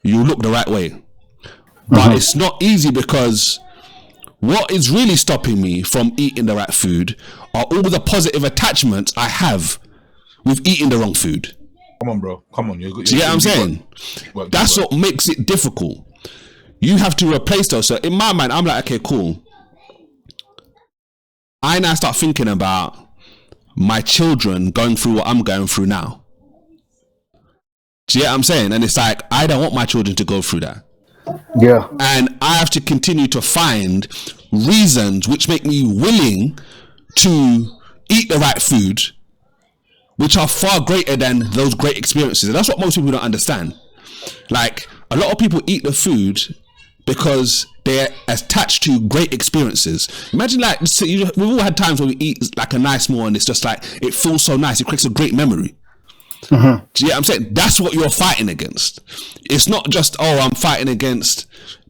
Speaker 1: you look the right way. But it's not easy because what is really stopping me from eating the right food are all the positive attachments I have with eating the wrong food.
Speaker 9: Come on, bro. Come on. Do you
Speaker 1: get what I'm saying? That's what makes it difficult. You have to replace those. So in my mind, I'm like, okay, cool. I now start thinking about my children going through what I'm going through now. Do you get what I'm saying? And it's like, I don't want my children to go through that.
Speaker 11: Yeah.
Speaker 1: And I have to continue to find reasons which make me willing to eat the right food, which are far greater than those great experiences. And that's what most people don't understand. Like, a lot of people eat the food because they're attached to great experiences. Imagine, like, we've all had times where we eat like a nice meal and it's just like, it feels so nice, it creates a great memory. Do you get what I'm saying? That's what you're fighting against. It's not just, oh, I'm fighting against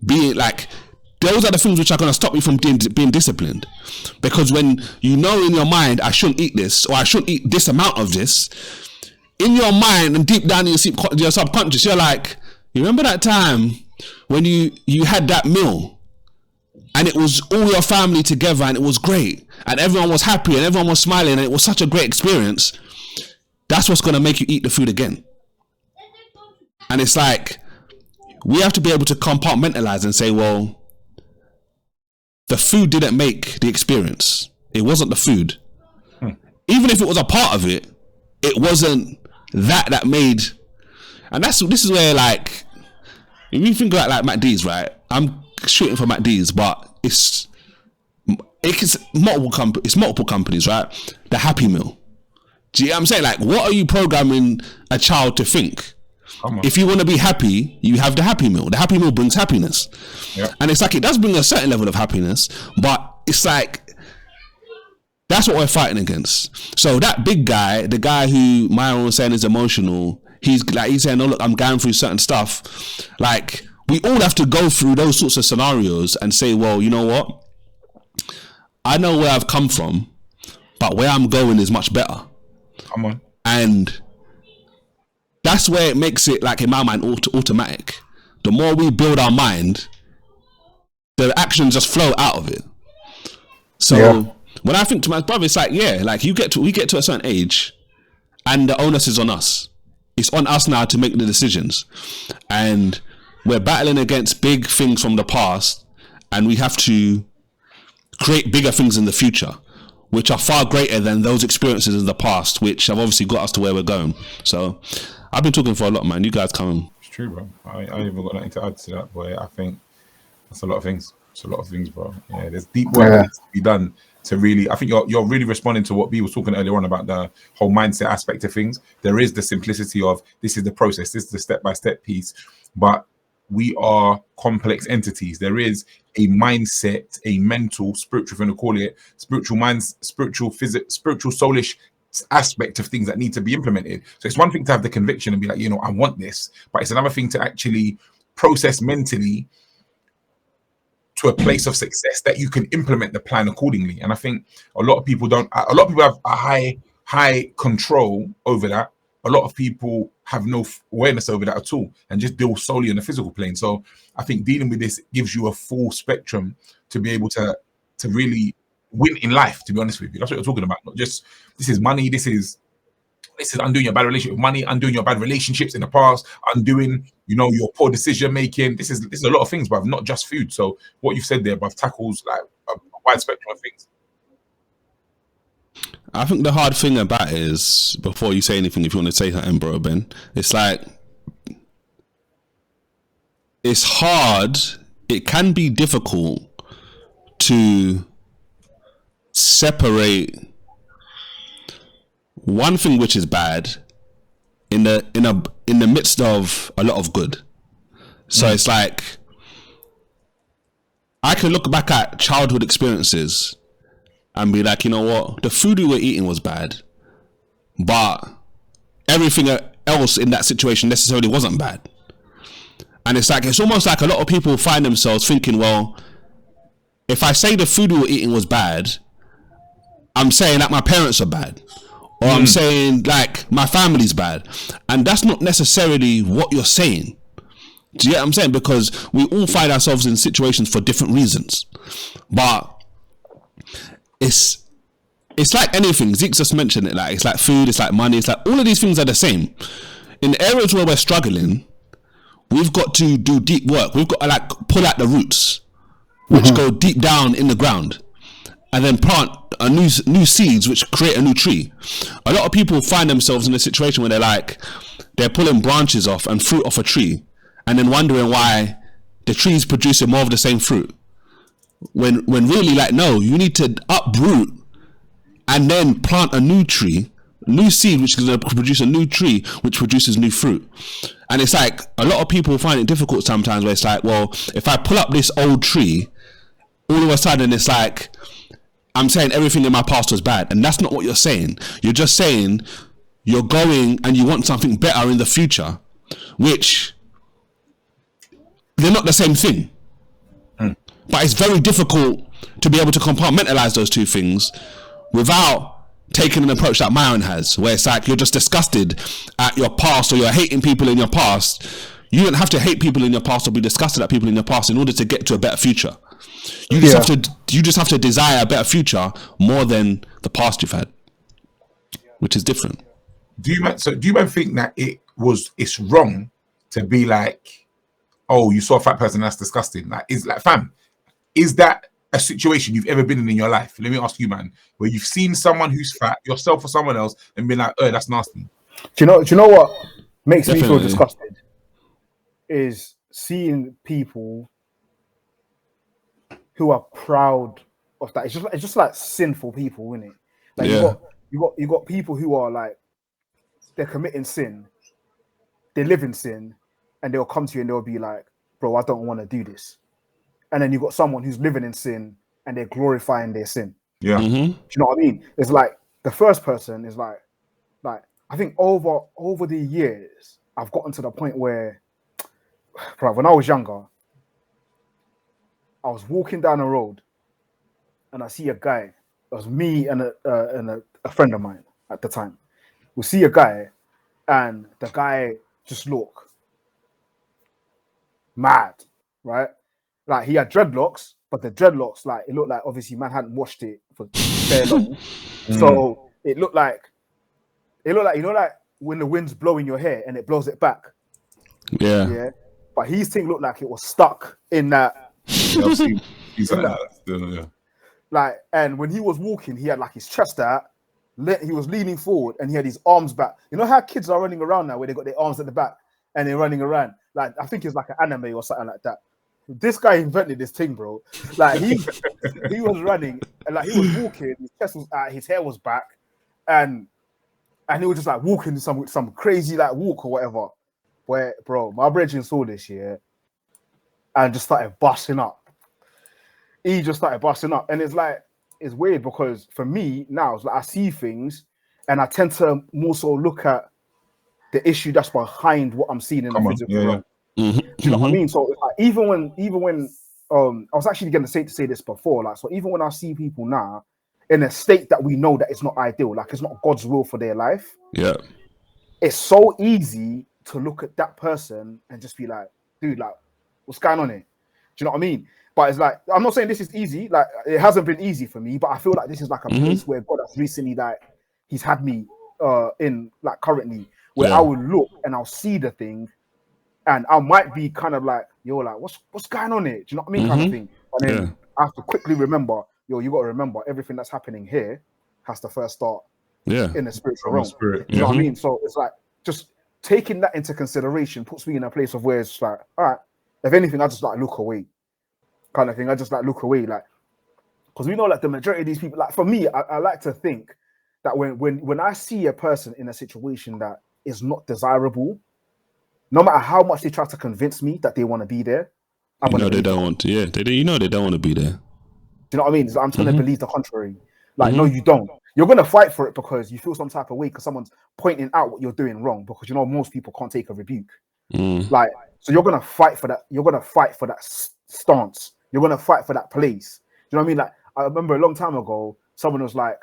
Speaker 1: being like, those are the things which are going to stop you from being disciplined. Because when you know in your mind, I shouldn't eat this, or I shouldn't eat this amount of this, in your mind and deep down in your subconscious, you're like, you remember that time when you had that meal and it was all your family together and it was great and everyone was happy and everyone was smiling and it was such a great experience. That's what's going to make you eat the food again. And it's like, we have to be able to compartmentalize and say, well, the food didn't make the experience. It wasn't the food. Even if it was a part of it, it wasn't that made. And this is where, like, if you think about like MacD's, right? I'm shooting for MacD's, but it's multiple companies, right? The Happy Meal. Do you know what I'm saying? Like, what are you programming a child to think? If you want to be happy, you have the Happy Meal. The Happy Meal brings happiness. Yep. And it's like, it does bring a certain level of happiness, but it's like, that's what we're fighting against. So that big guy, the guy who Myron was saying is emotional, he's saying, oh look, I'm going through certain stuff. Like, we all have to go through those sorts of scenarios and say, well, you know what? I know where I've come from, but where I'm going is much better.
Speaker 9: Come on.
Speaker 1: And that's where it makes it, like, in my mind, automatic. The more we build our mind, the actions just flow out of it. So when I think to my brother, it's like, yeah, like we get to a certain age and the onus is on us. It's on us now to make the decisions. And we're battling against big things from the past and we have to create bigger things in the future, which are far greater than those experiences in the past, which have obviously got us to where we're going. So I've been talking for a lot, man. You guys come.
Speaker 9: It's true, bro. I ain't even got nothing to add to that, boy. I think that's a lot of things. It's a lot of things, bro. Yeah, there's deep work that needs to be done to really. I think you're really responding to what B was talking earlier on about the whole mindset aspect of things. There is the simplicity of this is the process, this is the step-by-step piece, but we are complex entities. There is a mindset, a mental, spiritual, if you want to call it, spiritual minds, spiritual physics, spiritual soulish aspect of things that need to be implemented. So it's one thing to have the conviction and be like, you know, I want this, but it's another thing to actually process mentally to a place of success that you can implement the plan accordingly. And I think a lot of people have a high control over that. A lot of people have no awareness over that at all and just deal solely on the physical plane. So I think dealing with this gives you a full spectrum to be able to really win in life, to be honest with you. That's what you're talking about. Not just, this is money, this is undoing your bad relationship with money, undoing your bad relationships in the past, undoing, you know, your poor decision making. This is a lot of things, bruv, not just food. So what you've said there, bruv, tackles like a wide spectrum of things.
Speaker 1: I think the hard thing about it is, before you say anything, if you want to say something, bro, Ben, it's like, it's hard, it can be difficult to separate one thing which is bad in the midst of a lot of good. So it's like, I can look back at childhood experiences and be like, you know what, the food we were eating was bad, but everything else in that situation necessarily wasn't bad. And it's like, it's almost like a lot of people find themselves thinking, well, if I say the food we were eating was bad, I'm saying that my parents are bad, or I'm saying like my family's bad. And that's not necessarily what you're saying. Do you get what I'm saying? Because we all find ourselves in situations for different reasons. But it's like anything. Zeke just mentioned it. Like, it's like food, it's like money, it's like all of these things are the same. In areas where we're struggling, we've got to do deep work. We've got to like pull out the roots, which go deep down in the ground, and then plant a new seeds which create a new tree. A lot of people find themselves in a situation where they're like, they're pulling branches off and fruit off a tree, and then wondering why the tree's producing more of the same fruit. When really, like, no, you need to uproot and then plant a new tree, new seed, which is going to produce a new tree, which produces new fruit. And it's like, a lot of people find it difficult sometimes, where it's like, well, if I pull up this old tree, all of a sudden it's like, I'm saying everything in my past was bad. And that's not what you're saying. You're just saying you're going and you want something better in the future, which they're not the same thing. But it's very difficult to be able to compartmentalize those two things without taking an approach that Myron has, where it's like you're just disgusted at your past, or you're hating people in your past. You don't have to hate people in your past or be disgusted at people in your past in order to get to a better future. You just have to desire a better future more than the past you've had, which is different.
Speaker 9: Do you man think that it's wrong to be like, oh, you saw a fat person, that's disgusting? Like, is that a situation you've ever been in your life? Let me ask you, man, where you've seen someone who's fat, yourself or someone else, and been like, oh, that's nasty.
Speaker 12: Do you know what makes me feel disgusted? Is seeing people who are proud of that. It's just like sinful people, isn't it? Like you got people who are like, they're committing sin, they live in sin, and they'll come to you and they'll be like, bro, I don't want to do this. And then you've got someone who's living in sin and they're glorifying their sin.
Speaker 9: Yeah.
Speaker 1: Mm-hmm.
Speaker 12: Do you know what I mean? It's like the first person is like I think over the years, I've gotten to the point where, bro, when I was younger, I was walking down the road and I see a guy. It was me and a friend of mine at the time. We see a guy, and the guy just looked mad, right? Like, he had dreadlocks, but the dreadlocks, like, it looked like obviously man hadn't washed it for very long. So it looked like, you know, like when the wind's blowing your hair and it blows it back. Yeah. But his thing looked like it was stuck in that.
Speaker 9: He's like that still, yeah.
Speaker 12: Like, and when he was walking, he had like his chest out, he was leaning forward, and he had his arms back. You know how kids are running around now, where they got their arms at the back and they're running around? Like, I think it's like an anime or something like that. This guy invented this thing, bro. Like, he was running, and like he was walking, his chest was out, his hair was back, and he was just like walking some crazy like walk or whatever. Where, bro, my brethren saw this year and just started busting up. He just started busting up, and it's like, it's weird because for me now, it's like I see things and I tend to more so look at the issue that's behind what I'm seeing in the physical realm.
Speaker 1: Mm-hmm.
Speaker 12: Do you know what I mean? So it's like, even when I was actually going to say this before, like, so even when I see people now in a state that we know that it's not ideal, like it's not God's will for their life, it's so easy to look at that person and just be like, dude, like, what's going on here? Do you know what I mean? But it's like, I'm not saying this is easy, like it hasn't been easy for me, but I feel like this is like a place where God has recently, like, he's had me in, like, currently, where I will look and I'll see the thing, and I might be kind of like, yo, like, what's going on here? Do you know what I mean? Kind of thing. And then I have to quickly remember, yo, you got to remember, everything that's happening here has to first start in the spiritual realm. Do you know what I mean? So it's like, just taking that into consideration puts me in a place of where it's like, all right, if anything, I just like look away, kind of thing. I just like look away, like, because we know, like, the majority of these people, like, for me, I like to think that when I see a person in a situation that is not desirable, no matter how much they try to convince me that they want to be there, I'm gonna
Speaker 1: they don't want to. Yeah, they don't want to be there.
Speaker 12: Do you know what I mean? So I'm just gonna believe the contrary. Like, no, you don't. You're gonna fight for it because you feel some type of way because someone's pointing out what you're doing wrong. Because, you know, most people can't take a rebuke. Like, so you're gonna fight for that. You're gonna fight for that stance. You're gonna fight for that place. Do you know what I mean? Like, I remember a long time ago, someone was like,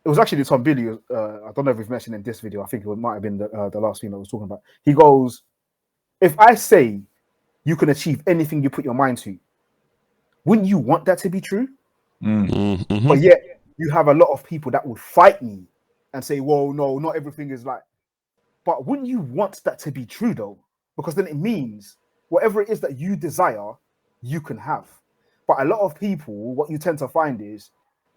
Speaker 12: it was actually Tom Billy. I don't know if we've mentioned in this video. I think it might have been the last thing I was talking about. He goes, if I say you can achieve anything you put your mind to, wouldn't you want that to be true? But yet you have a lot of people that would fight me and say, well, no, not everything is like. But wouldn't you want that to be true, though? Because then it means whatever it is that you desire, you can have. But a lot of people, what you tend to find is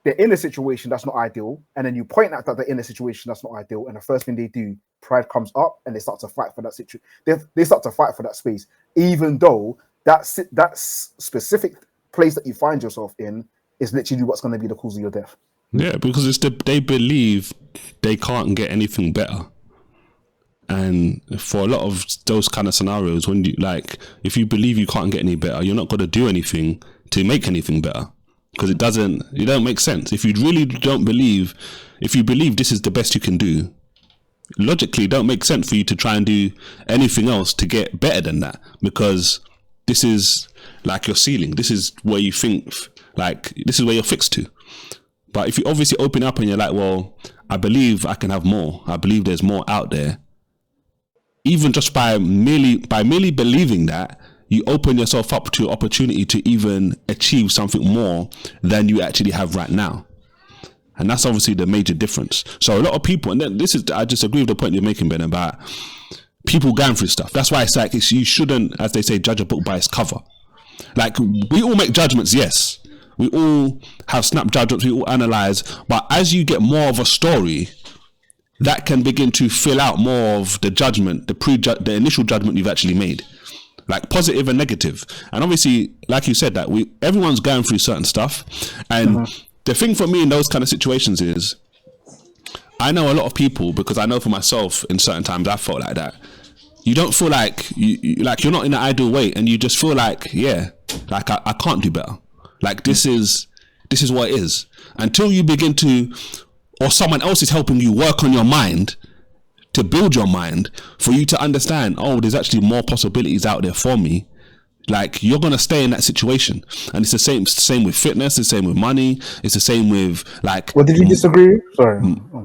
Speaker 12: they're in a situation that's not ideal, and then you point out that they're in a situation that's not ideal, and the first thing they do, pride comes up, and they start to fight for that situation. They start to fight for that space, even though that specific place that you find yourself in is literally what's going to be the cause of your death.
Speaker 1: Yeah, because they believe they can't get anything better. And for a lot of those kind of scenarios, when you if you believe you can't get any better, you're not going to do anything to make anything better, because it don't make sense. If you really don't believe, if you believe this is the best you can do, logically it don't make sense for you to try and do anything else to get better than that, because this is like your ceiling. This is where you think, this is where you're fixed to. But if you obviously open up and you're like, well, I believe I can have more, I believe there's more out there, even just by merely believing that, you open yourself up to opportunity to even achieve something more than you actually have right now. And that's obviously the major difference. So a lot of people, and then I just agree with the point you're making, Ben, about people going through stuff. That's why you shouldn't, as they say, judge a book by its cover. We all make judgments, yes. We all have snap judgments, we all analyze, but as you get more of a story, that can begin to fill out more of the judgment, the initial judgment you've actually made, positive and negative. And obviously, like you said, that everyone's going through certain stuff. And the thing for me in those kind of situations is, I know a lot of people, because I know for myself in certain times I felt like that. You don't feel like you're not in the ideal way, and you just feel I can't do better. This is what it is. Until you begin to, or someone else is helping you work on your mind, to build your mind, for you to understand, oh, there's actually more possibilities out there for me. You're going to stay in that situation. And it's the same with fitness, it's the same with money, it's the same with
Speaker 12: What did you disagree with? Sorry.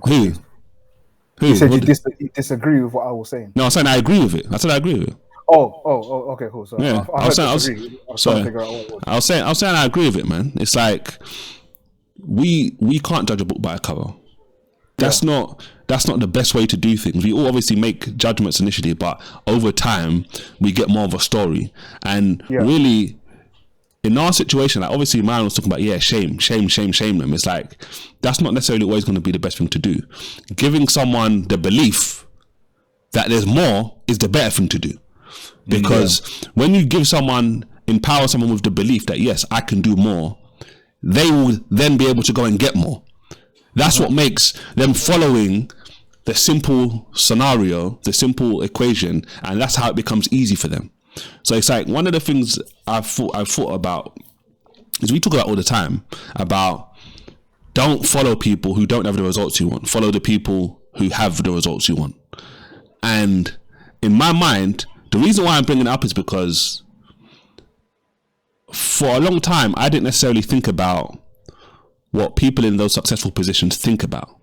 Speaker 1: Who?
Speaker 12: You said you disagree with what I was saying.
Speaker 1: No, I'm saying I agree with it. I said I agree with it.
Speaker 12: Oh, okay, cool. So
Speaker 1: yeah, I was saying I agree with it, man. It's we can't judge a book by a cover. That's not the best way to do things. We all obviously make judgments initially, but over time we get more of a story. And really, in our situation, obviously Myron was talking about, shame them. It's that's not necessarily always going to be the best thing to do. Giving someone the belief that there's more is the better thing to do. Because when you empower someone with the belief that, yes, I can do more, they will then be able to go and get more. That's what makes them following the simple scenario, the simple equation, and that's how it becomes easy for them. So it's one of the things I've thought about is, we talk about all the time about, don't follow people who don't have the results you want. Follow the people who have the results you want. And in my mind, the reason why I'm bringing it up is because for a long time, I didn't necessarily think about what people in those successful positions think about.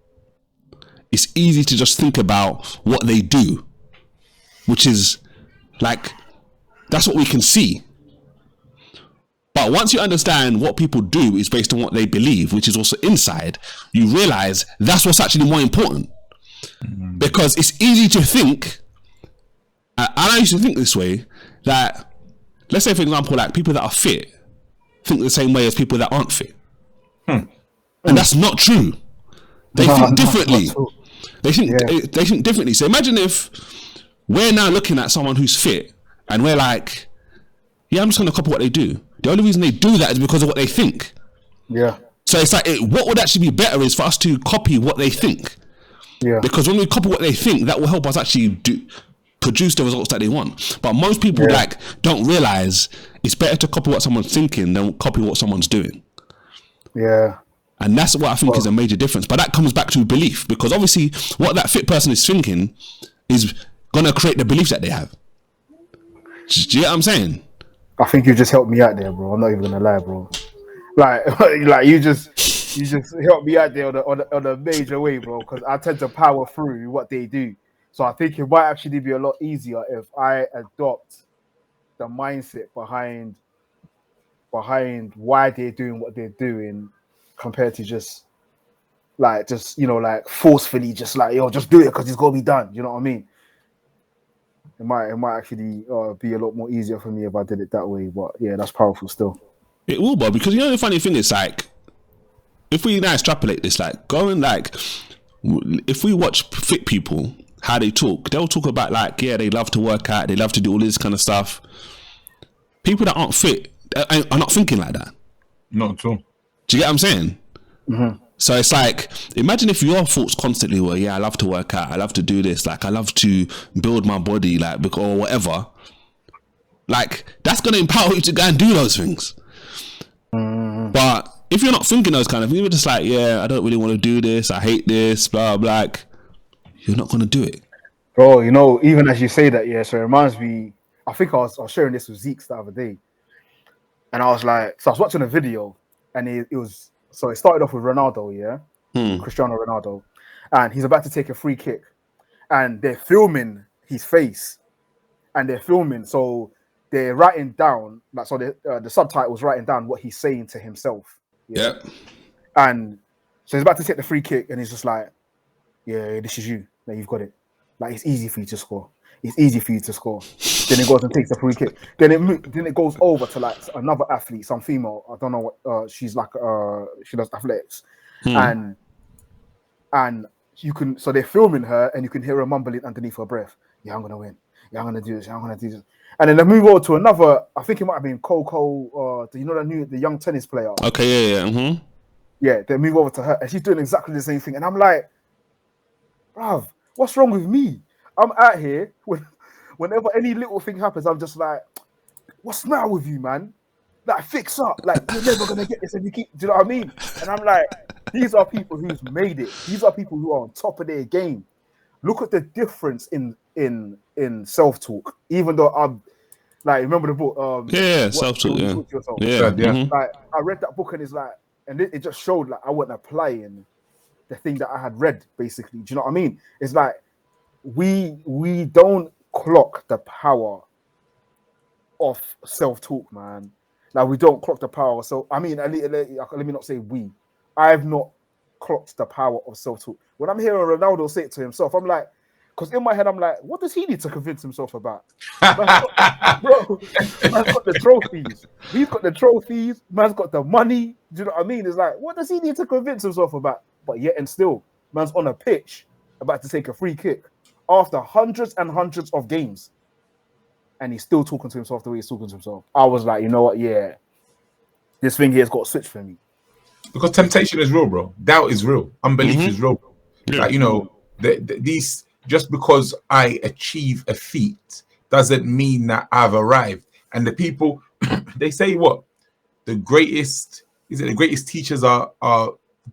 Speaker 1: It's easy to just think about what they do, which is that's what we can see. But once you understand what people do is based on what they believe, which is also inside, you realize that's what's actually more important. Because it's easy to think, and I used to think this way, that, let's say for example, people that are fit think the same way as people that aren't fit. And that's not true. They think differently. They think differently. So imagine if we're now looking at someone who's fit and we're like, I'm just going to copy what they do. The only reason they do that is because of what they think.
Speaker 12: Yeah.
Speaker 1: So it's what would actually be better is for us to copy what they think. Yeah. Because when we copy what they think, that will help us actually produce the results that they want. But most people don't realize it's better to copy what someone's thinking than copy what someone's doing.
Speaker 12: Yeah.
Speaker 1: And that's what I think is a major difference. But that comes back to belief, because obviously what that fit person is thinking is going to create the belief that they have. Do you get what I'm saying?
Speaker 12: I think you just helped me out there, bro. I'm not even going to lie, bro. You just helped me out there on a major way, bro, because I tend to power through what they do. So I think it might actually be a lot easier if I adopt the mindset behind why they're doing what they're doing, compared to just forcefully just just do it because it's gonna be done. You know what I mean? It might actually be a lot more easier for me if I did it that way. But yeah, that's powerful still.
Speaker 1: It will, but because the funny thing is if we now extrapolate this, like going like, if we watch fit people, how they talk, they'll talk about like, yeah, they love to work out, they love to do all this kind of stuff. People that aren't fit are not thinking like that.
Speaker 9: Not at all.
Speaker 1: Do you get what I'm saying?
Speaker 12: Mm-hmm.
Speaker 1: So it's like, imagine if your thoughts constantly were, yeah, I love to work out, I love to do this, like I love to build my body, like, or whatever. Like, that's going to empower you to go and do those things. But if you're not thinking those kind of things, you're just like, yeah, I don't really want to do this, I hate this, blah, blah, like, you're not going to do it.
Speaker 12: Bro, you know, even as you say that, yeah, so it reminds me, I think I was sharing this with Zeke the other day. And I was like, so I was watching a video, and it started off with Ronaldo, yeah? Cristiano Ronaldo. And he's about to take a free kick. And they're filming his face. And they're filming, so they're writing down, like, so the subtitle's writing down what he's saying to himself.
Speaker 1: Yeah.
Speaker 12: And so he's about to take the free kick, and he's just like, yeah, this is you. Like, you've got it. Like, it's easy for you to score. It's easy for you to score. Then it goes and takes the free kick. Then it goes over to like another athlete, some female. I don't know what she's like. She does athletics, and you can. So they're filming her, and you can hear her mumbling underneath her breath. Yeah, I'm gonna win. Yeah, I'm gonna do this. Yeah, I'm gonna do this. And then they move over to another. I think it might have been Coco. Do you know the young tennis player?
Speaker 1: Okay, yeah.
Speaker 12: Yeah, they move over to her, and she's doing exactly the same thing. And I'm like, bruv, what's wrong with me? I'm out here, whenever any little thing happens, I'm just like, what's the matter with you, man? Like, fix up. Like, you're never going to get this if you keep, do you know what I mean? And I'm like, these are people who's made it. These are people who are on top of their game. Look at the difference in self-talk. Even though I'm, like, remember the book?
Speaker 1: Self-talk, yeah.
Speaker 12: Like, I read that book, and it's like, and it just showed, like, I wasn't applying the thing that I had read, basically. Do you know what I mean? It's like, we don't clock the power of self-talk, man. Like, we don't clock the power. So I mean, let me not say we. I've not clocked the power of self-talk. When I'm hearing Ronaldo say it to himself, I'm like, because in my head I'm like, what does he need to convince himself about? Bro, man's got the trophies. He's got the trophies. Man's got the money. Do you know what I mean? It's like, what does he need to convince himself about? But yet and still, man's on a pitch about to take a free kick after hundreds and hundreds of games, and he's still talking to himself the way he's talking to himself. I was like, you know what? Yeah, this thing here's got to switch for me.
Speaker 9: Because temptation is real, bro. Doubt is real. Unbelief is real. Yeah. Like, you know, these, just because I achieve a feat doesn't mean that I've arrived. And the people, they say what? The greatest teachers are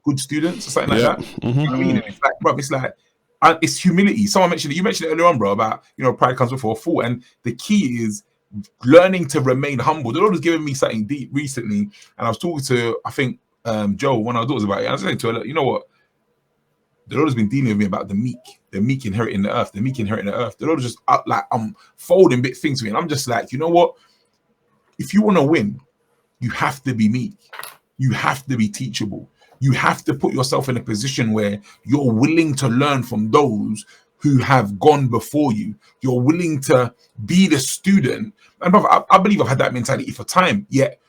Speaker 9: good students or something like that. You know what I mean? It's like, bro, it's like, it's humility. Someone mentioned it. You mentioned it earlier on, bro, about, you know, pride comes before a fall. And the key is learning to remain humble. The Lord was giving me something deep recently, and I was talking to, I think, Joe, one of our daughters, about it. I was saying to her, you know what? The Lord has been dealing with me about the meek inheriting the earth, the meek inheriting the earth. The Lord is just like, I'm folding bit things to me. And I'm just like, you know what? If you want to win, you have to be meek. You have to be teachable. You have to put yourself in a position where you're willing to learn from those who have gone before you. You're willing to be the student. And brother, I believe I've had that mentality for time, yet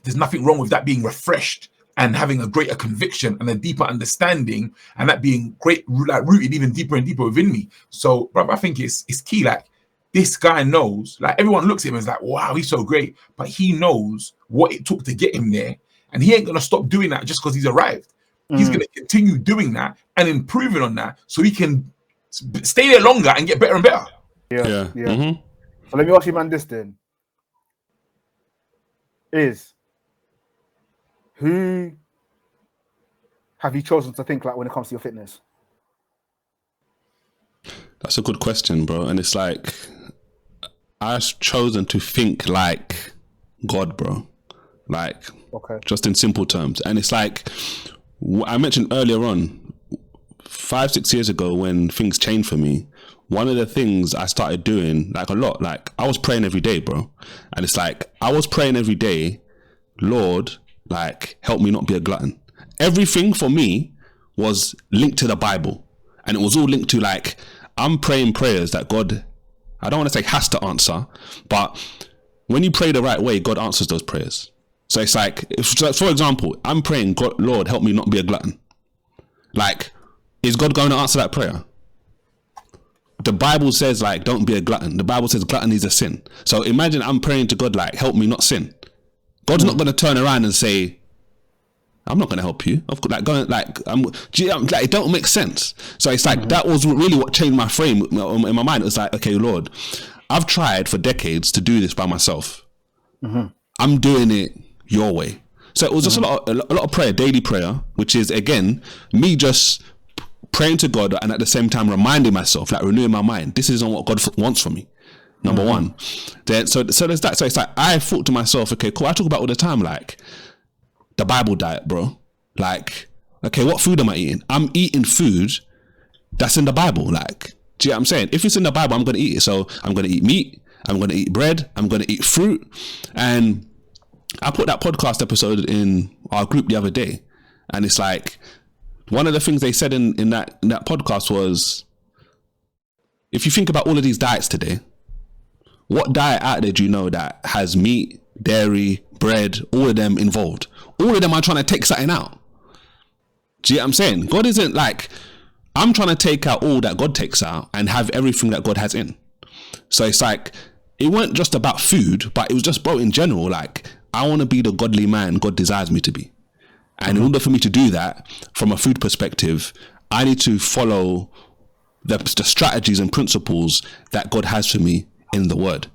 Speaker 9: there's nothing wrong with that being refreshed and having a greater conviction and a deeper understanding, and that being great, like rooted even deeper and deeper within me. So, brother, I think it's key. Like, this guy knows, like, everyone looks at him and is like, wow, he's so great. But he knows what it took to get him there. And he ain't going to stop doing that just because he's arrived. He's going to continue doing that and improving on that so he can stay there longer and get better and better.
Speaker 12: Yeah. So let me ask you, man, this then. Who have you chosen to think like when it comes to your fitness?
Speaker 1: That's a good question, bro. And it's like, I've chosen to think like God, bro. Like, just in simple terms. And it's like, I mentioned earlier on, 5-6 years ago when things changed for me, one of the things I started doing, like a lot, like I was praying every day, bro. And it's like, I was praying every day, Lord, like, help me not be a glutton. Everything for me was linked to the Bible. And it was all linked to, like, I'm praying prayers that God, I don't want to say has to answer, but when you pray the right way, God answers those prayers. So it's like, for example, I'm praying, God, Lord, help me not be a glutton. Like, is God going to answer that prayer? The Bible says, like, don't be a glutton. The Bible says gluttony is a sin. So imagine I'm praying to God, like, help me not sin. God's not going to turn around and say, I'm not going to help you. It don't make sense. So it's like, that was really what changed my frame in my mind. It was like, okay, Lord, I've tried for decades to do this by myself. I'm doing it your way. So it was just a lot of prayer, daily prayer, which is, again, me just praying to God and at the same time reminding myself, like renewing my mind, this isn't what God wants from me. Number one. Then so there's that. So it's like, I thought to myself, okay, cool. I talk about all the time, like the Bible diet, bro. Like, okay, what food am I eating? I'm eating food that's in the Bible. Like, do you know what I'm saying? If it's in the Bible, I'm going to eat it. So I'm going to eat meat. I'm going to eat bread. I'm going to eat fruit. And I put that podcast episode in our group the other day. And it's like, one of the things they said in that podcast was, if you think about all of these diets today, what diet out there do you know that has meat, dairy, bread, all of them involved? All of them are trying to take something out. Do you know what I'm saying? God isn't like, I'm trying to take out all that God takes out and have everything that God has in. So it's like, it weren't just about food, but it was just, bro, in general, like, I want to be the godly man God desires me to be. And in order for me to do that, from a food perspective, I need to follow the strategies and principles that God has for me in the word.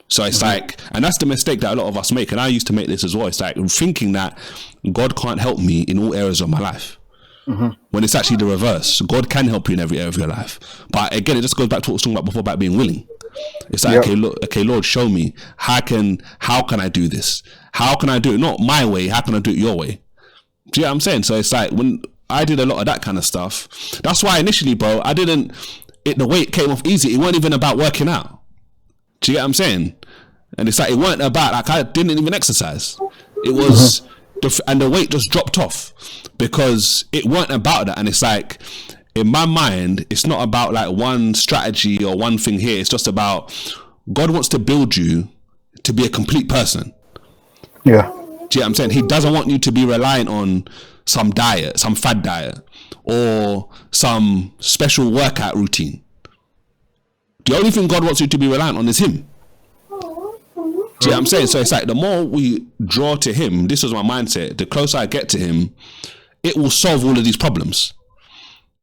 Speaker 1: So it's like, and that's the mistake that a lot of us make. And I used to make this as well. It's like thinking that God can't help me in all areas of my life. When it's actually the reverse. God can help you in every area of your life. But again, it just goes back to what I was talking about before about being willing. It's like, okay, Lord, show me how can I do this? How can I do it? Not my way. How can I do it your way? Do you know what I'm saying? So it's like, when I did a lot of that kind of stuff, that's why initially, bro, the weight came off easy. It wasn't even about working out. Do you get what I'm saying? And it's like, it weren't about, like, I didn't even exercise. It was, and the weight just dropped off because it weren't about that. And it's like, in my mind, it's not about like one strategy or one thing here. It's just about, God wants to build you to be a complete person.
Speaker 12: Yeah.
Speaker 1: Do you know what I'm saying? He doesn't want you to be reliant on some diet, some fad diet, or some special workout routine. The only thing God wants you to be reliant on is him. Do you know what I'm saying? So it's like, the more we draw to him, this was my mindset, the closer I get to him, it will solve all of these problems.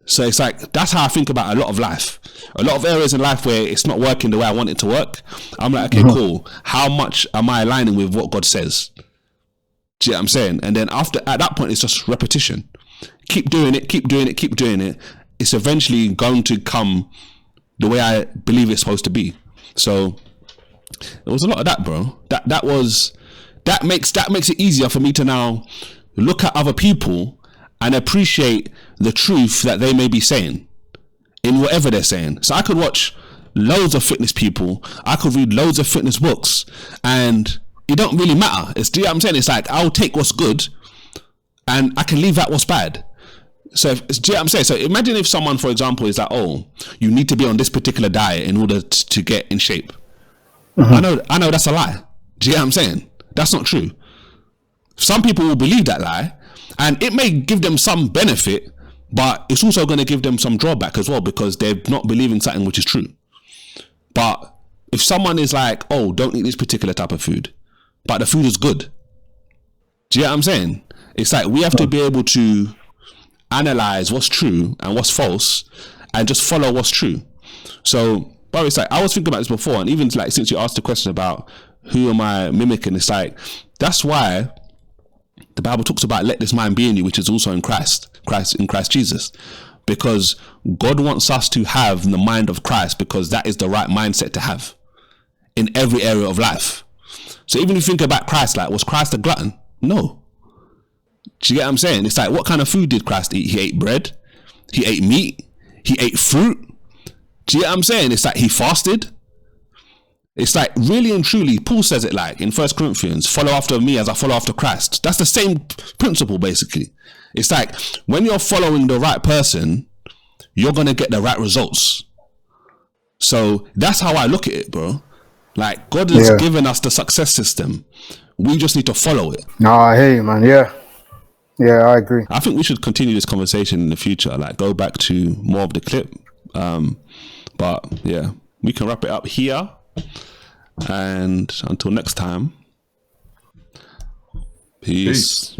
Speaker 1: So it's like, that's how I think about a lot of life. A lot of areas in life where it's not working the way I want it to work, I'm like, okay, cool. How much am I aligning with what God says? Do you know what I'm saying? And then at that point, it's just repetition. Keep doing it, keep doing it, keep doing it. It's eventually going to come the way I believe it's supposed to be. So there was a lot of that, bro. That makes it easier for me to now look at other people and appreciate the truth that they may be saying in whatever they're saying. So I could watch loads of fitness people. I could read loads of fitness books, and it don't really matter. Do you know what I'm saying? It's like, I'll take what's good and I can leave out what's bad. So do you know what I'm saying? So imagine if someone, for example, is like, oh, you need to be on this particular diet in order to get in shape. I know that's a lie. Do you know what I'm saying? That's not true. Some people will believe that lie, and it may give them some benefit, but it's also going to give them some drawback as well, because they're not believing something which is true. But if someone is like, oh, don't eat this particular type of food, but the food is good. Do you know what I'm saying? It's like, we have to be able to analyze what's true and what's false and just follow what's true. So, but it's like, I was thinking about this before, and even like, since you asked the question about who am I mimicking, it's like, that's why the Bible talks about, let this mind be in you, which is also in Christ Jesus. Because God wants us to have the mind of Christ, because that is the right mindset to have in every area of life. So even if you think about Christ, like, was Christ a glutton? No. Do you get what I'm saying? It's like, what kind of food did Christ eat? He ate bread. He ate meat. He ate fruit. Do you get what I'm saying? It's like, he fasted. It's like, really and truly, Paul says it like in 1 Corinthians, follow after me as I follow after Christ. That's the same principle, basically. It's like, when you're following the right person, you're going to get the right results. So that's how I look at it, bro. Like, God has given us the success system. We just need to follow it.
Speaker 12: Nah, hey man, yeah, I agree.
Speaker 1: I think we should continue this conversation in the future, like go back to more of the clip. But yeah, we can wrap it up here. And until next time, peace.